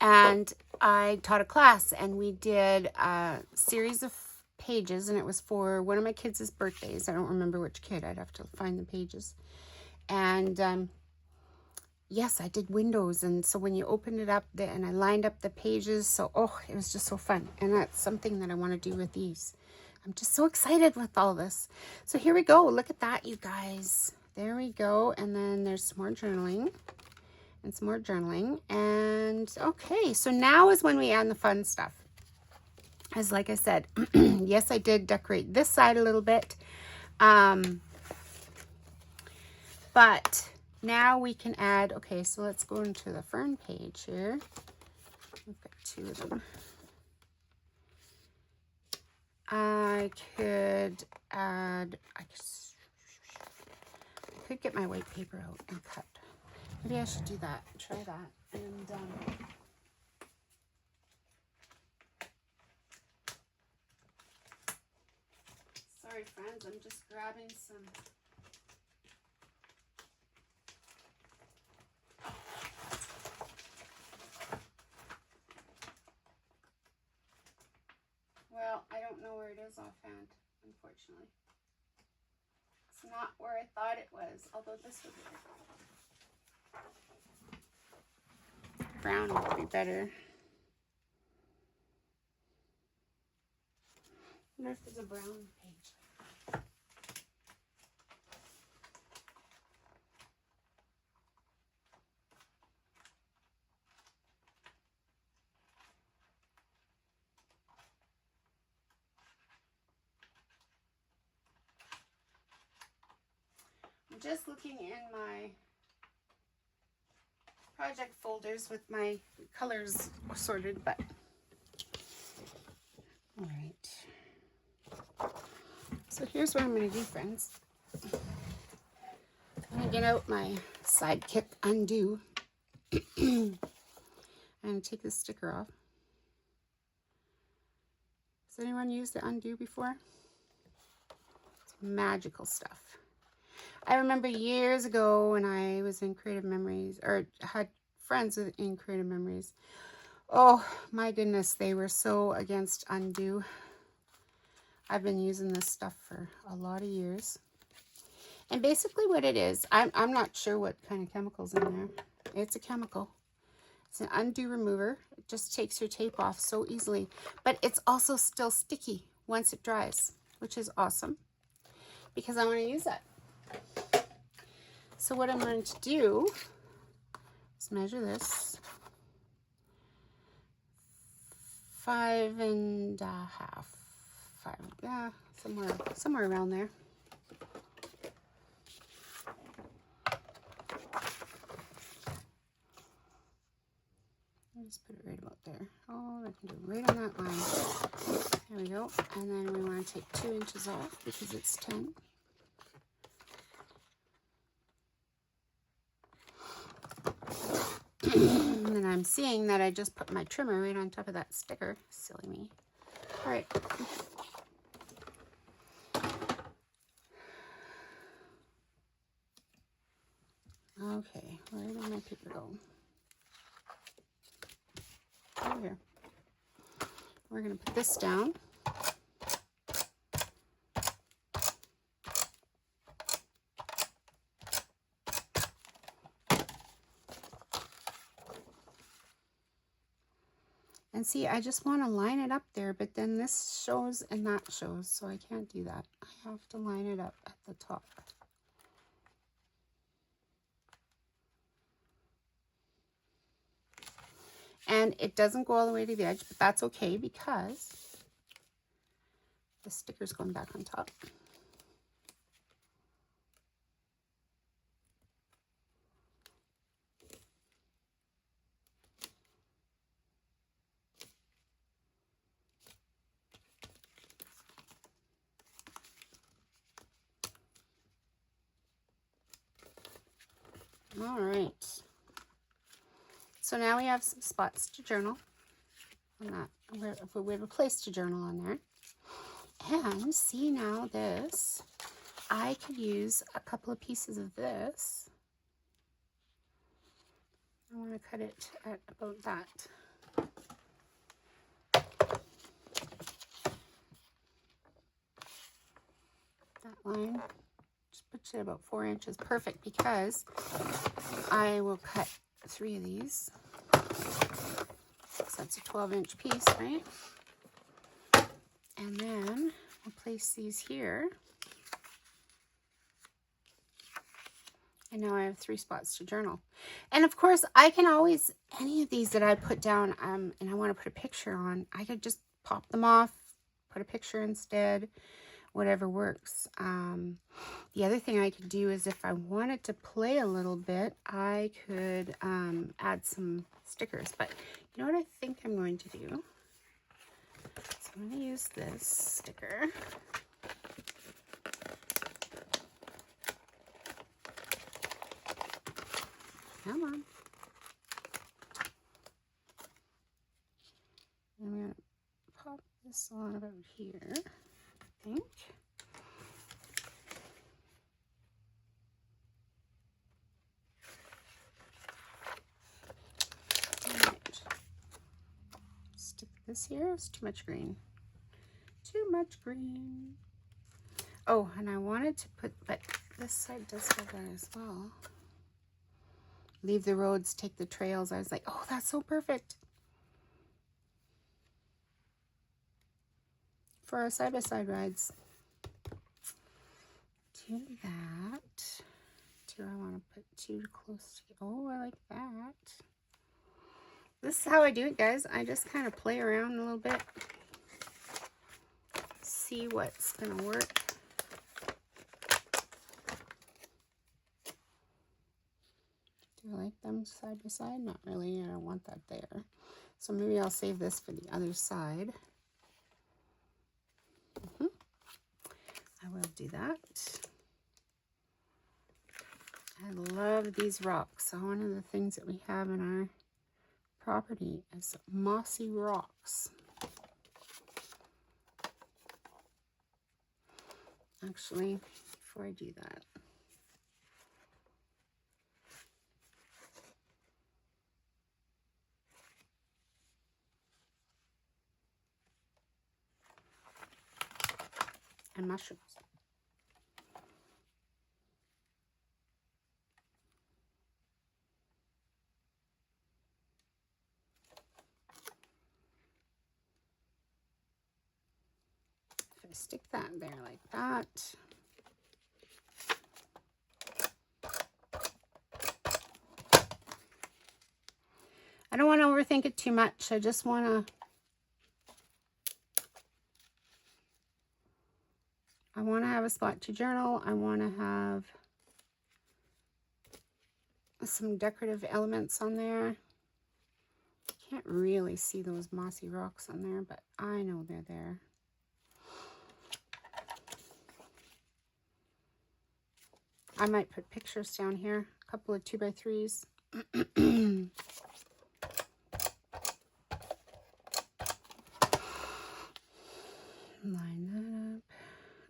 And I taught a class, and we did a series of pages, and it was for one of my kids' birthdays. I don't remember which kid. I'd have to find the pages. And yes, I did windows, and so when you opened it up, and I lined up the pages, so oh, it was just so fun. And that's something that I want to do with these. I'm just so excited with all this. So here we go. Look at that, you guys. There we go. And then there's some more journaling. And some more journaling. And okay, so now is when we add the fun stuff. As like I said, yes, I did decorate this side a little bit. But now we can add, okay, so let's go into the fern page here. We've got two of them. I could add, I could get my white paper out and cut. Maybe I should do that. Try that. And sorry, friends. I'm just grabbing some. Well, I don't know where it is offhand, unfortunately. It's not where I thought it was, although this would be brown would be better. I wonder if there's a brown page. I'm just looking in my project folders with my colors sorted, but all right. So here's what I'm going to do, friends. I'm going to get out my Sidekick Undo and take the sticker off. Has anyone used the Undo before? It's magical stuff. I remember years ago when I was in Creative Memories, or had friends in Creative Memories. Oh my goodness, they were so against Undo. I've been using this stuff for a lot of years. And basically what it is, I'm not sure what kind of chemical's in there. It's a chemical. It's an undo remover. It just takes your tape off so easily. But it's also still sticky once it dries, which is awesome because I want to use that. So what I'm going to do is measure this. 5.5. 5, yeah, somewhere around there. I'll just put it right about there. Oh, I can do it right on that line. There we go. And then we want to take 2 inches off because it's 10. And then I'm seeing that I just put my trimmer right on top of that sticker. Silly me. All right. Okay, where did my paper go? Over here. We're going to put this down. And see, I just want to line it up there, but then this shows and that shows, so I can't do that. I have to line it up at the top. And it doesn't go all the way to the edge, but that's okay because the sticker's going back on top. All right. So now we have some spots to journal on that. We have a place to journal on there. And see now this, I could use a couple of pieces of this. I want to cut it at about that. That line. Just put it about 4 inches. Perfect, because I will cut 3 of these. So that's a 12-inch piece, right? And then I'll place these here. And now I have 3 spots to journal. And of course, I can always, any of these that I put down and I want to put a picture on, I could just pop them off, put a picture instead, whatever works. The other thing I could do is if I wanted to play a little bit, I could add some stickers. But you know what I think I'm going to do? So I'm going to use this sticker. Come on. I'm going to pop this on about here, I think. Right. Stick this here. It's too much green. Too much green. Oh, and I wanted to put, but this side does have that as well. Leave the roads, take the trails. I was like, oh, that's so perfect for our side-by-side rides. Do that. Do I want to put 2 close to? Oh, I like that. This is how I do it, guys. I just kind of play around a little bit, see what's gonna work. Do I like them side by side? Not really. I don't want that there. So maybe I'll save this for the other side. I will do that. I love these rocks. So one of the things that we have in our property is mossy rocks. Actually, before I do that, and mushrooms. If I stick that there like that, I don't want to overthink it too much. I just want to, have a spot to journal. I want to have some decorative elements on there. Can't really see those mossy rocks on there, but I know they're there. I might put pictures down here, a couple of 2x3s. Line that up.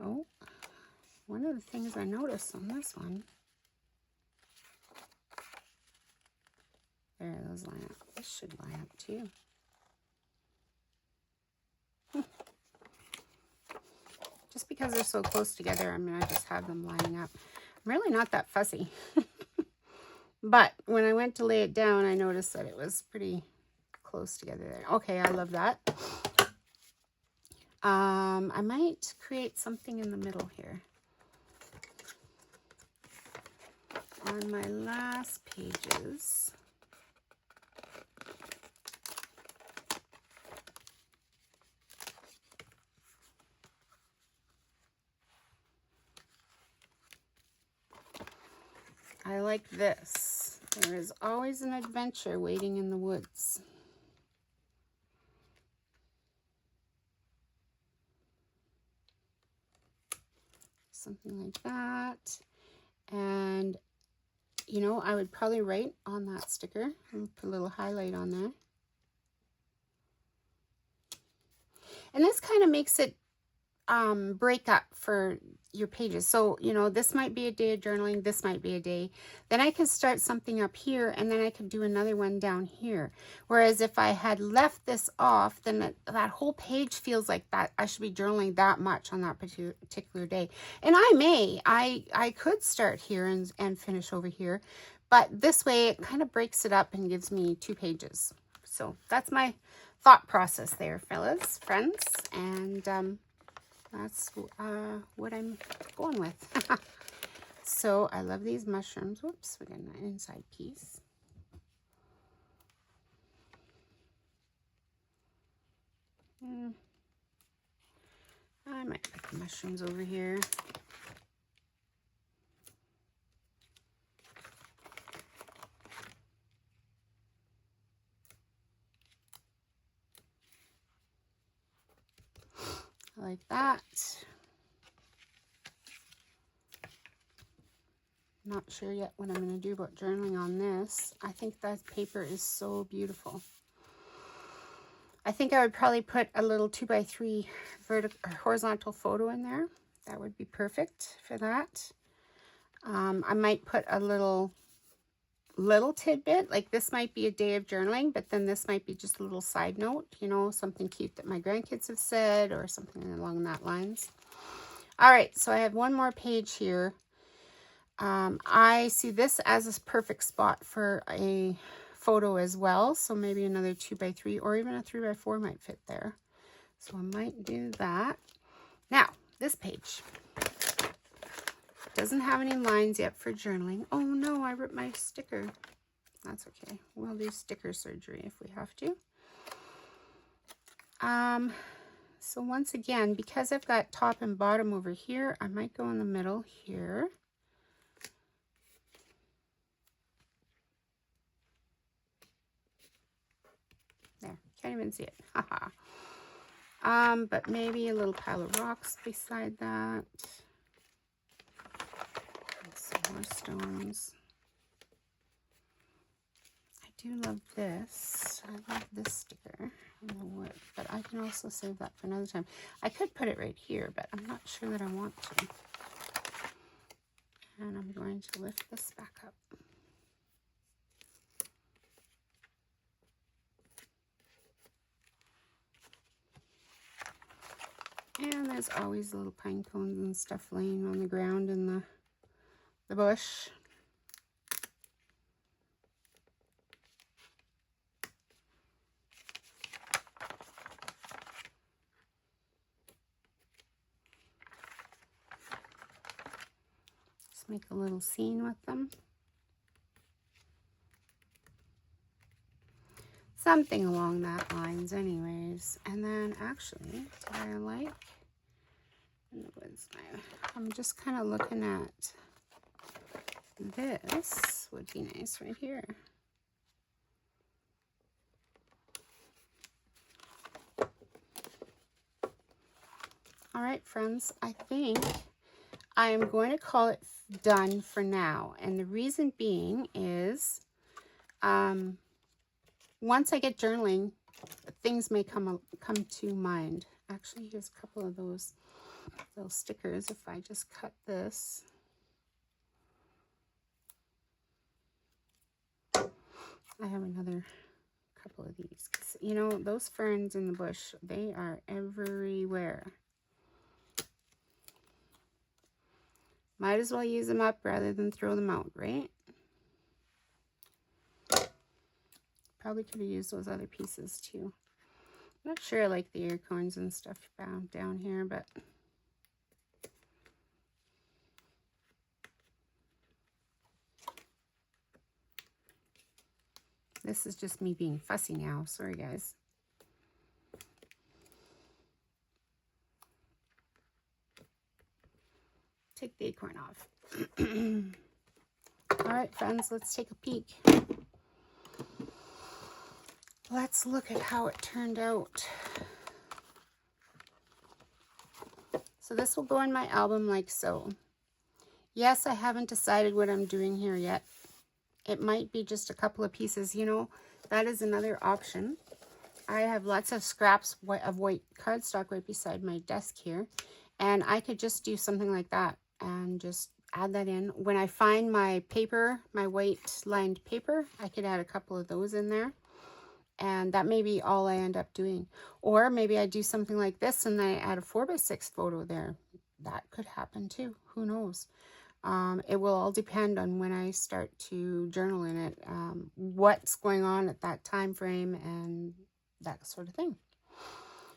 Oh, one of the things I noticed on this one, there, those line up. This should line up too. Just because they're so close together, I'm going to just have them lining up. I'm really not that fussy. But when I went to lay it down, I noticed that it was pretty close together there. Okay, I love that. I might create something in the middle here. On my last pages, I like this. There is always an adventure waiting in the woods. Something like that. And, you know, I would probably write on that sticker and put a little highlight on there. And this kind of makes it break up for your pages. So, you know, this might be a day of journaling, this might be a day. Then I could start something up here, and then I could do another one down here. Whereas if I had left this off, then that whole page feels like that I should be journaling that much on that particular day. And I could start here and finish over here, but this way it kind of breaks it up and gives me 2 pages. So that's my thought process there, fellas, friends, and that's what I'm going with. So I love these mushrooms. Whoops, we got an inside piece. I might put the mushrooms over here. Like that. Not sure yet what I'm going to do about journaling on this. I think that paper is so beautiful. I think I would probably put a little 2x3 horizontal photo in there. That would be perfect for that. I might put a little tidbit, like this might be a day of journaling, but then this might be just a little side note, you know, something cute that my grandkids have said or something along that lines. All right, so I have one more page here. I see this as a perfect spot for a photo as well, so maybe another 2x3 or even a 3x4 might fit there. So I might do that. Now, this page doesn't have any lines yet for journaling. Oh no, I ripped my sticker. That's okay. We'll do sticker surgery if we have to. So once again, because I've got top and bottom over here, I might go in the middle here. There, can't even see it. Haha. But maybe a little pile of rocks beside that. And some more stones. I do love this. I love this sticker. I don't know what, but I can also save that for another time. I could put it right here, but I'm not sure that I want to. And I'm going to lift this back up. And there's always little pine cones and stuff laying on the ground in the bush. Just make a little scene with them. Something along that lines anyways. And then actually, what I like, I'm just kind of looking at this would be nice right here. All right, friends, I think I am going to call it done for now. And the reason being is, once I get journaling, things may come to mind. Actually, here's a couple of those little stickers. If I just cut this. I have another couple of these. 'Cause, you know, those ferns in the bush, they are everywhere. Might as well use them up rather than throw them out, right? Probably could have used those other pieces too. I'm not sure I like the acorns and stuff down here, but this is just me being fussy now. Sorry, guys. Take the acorn off. All right, friends, let's take a peek. Let's look at how it turned out. So this will go in my album like so. Yes, I haven't decided what I'm doing here yet. It might be just a couple of pieces, you know, that is another option. I have lots of scraps of white cardstock right beside my desk here, and I could just do something like that and just add that in. When I find my paper, my white lined paper, I could add a couple of those in there, and that may be all I end up doing. Or maybe I do something like this and I add a 4x6 photo there. That could happen too. Who knows? It will all depend on when I start to journal in it, what's going on at that time frame and that sort of thing.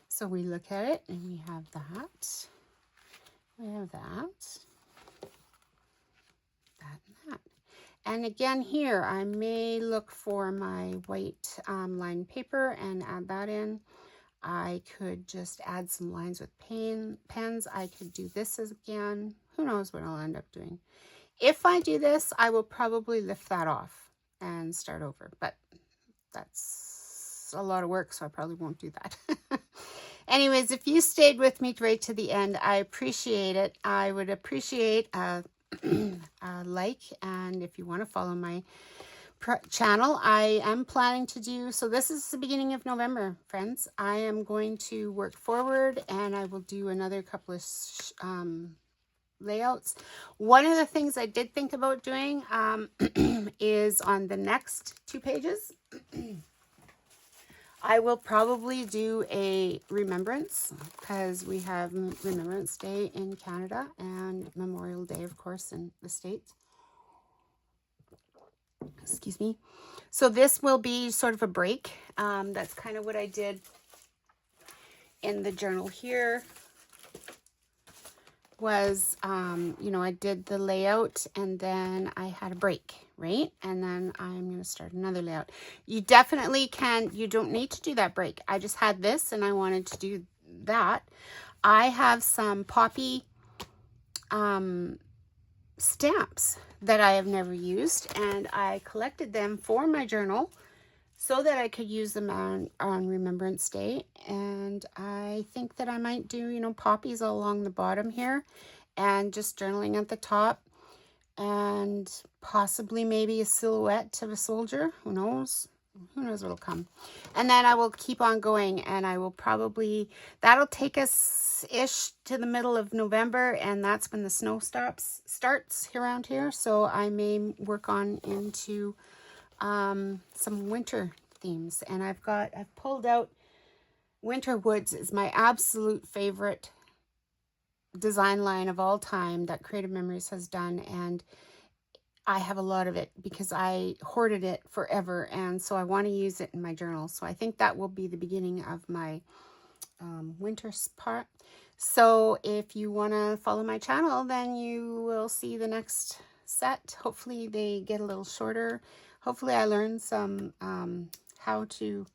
So we look at it and we have that. We have that. That and that. And again here, I may look for my white lined paper and add that in. I could just add some lines with pens. I could do this again. Who knows what I'll end up doing. If I do this, I will probably lift that off and start over. But that's a lot of work, so I probably won't do that. Anyways, if you stayed with me right to the end, I appreciate it. I would appreciate a like, and if you want to follow my channel, I am planning to do, so this is the beginning of November, friends. I am going to work forward and I will do another couple of layouts. One of the things I did think about doing is on the next 2 pages. I will probably do a remembrance because we have Remembrance Day in Canada and Memorial Day, of course, in the States. Excuse me. So this will be sort of a break. That's kind of what I did in the journal here. Was, you know, I did the layout and then I had a break, right? And then I'm going to start another layout. You definitely can, you don't need to do that break. I just had this and I wanted to do that. I have some poppy stamps that I have never used, and I collected them for my journal so that I could use them on Remembrance Day. And I think that I might do, you know, poppies all along the bottom here and just journaling at the top, and possibly maybe a silhouette of a soldier, who knows. who knows what'll come. And then I will keep on going, and I will probably, that'll take us ish to the middle of November, and that's when the snow starts around here. So I may work on into some winter themes. And I've pulled out Winter Woods is my absolute favorite design line of all time that Creative Memories has done, and I have a lot of it because I hoarded it forever, and so I want to use it in my journal. So I think that will be the beginning of my winter part. So if you want to follow my channel, then you will see the next set. Hopefully they get a little shorter. Hopefully I learned some how to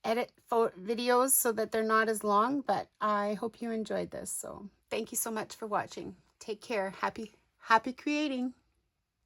edit videos so that they're not as long, but I hope you enjoyed this. So thank you so much for watching. Take care. Happy creating.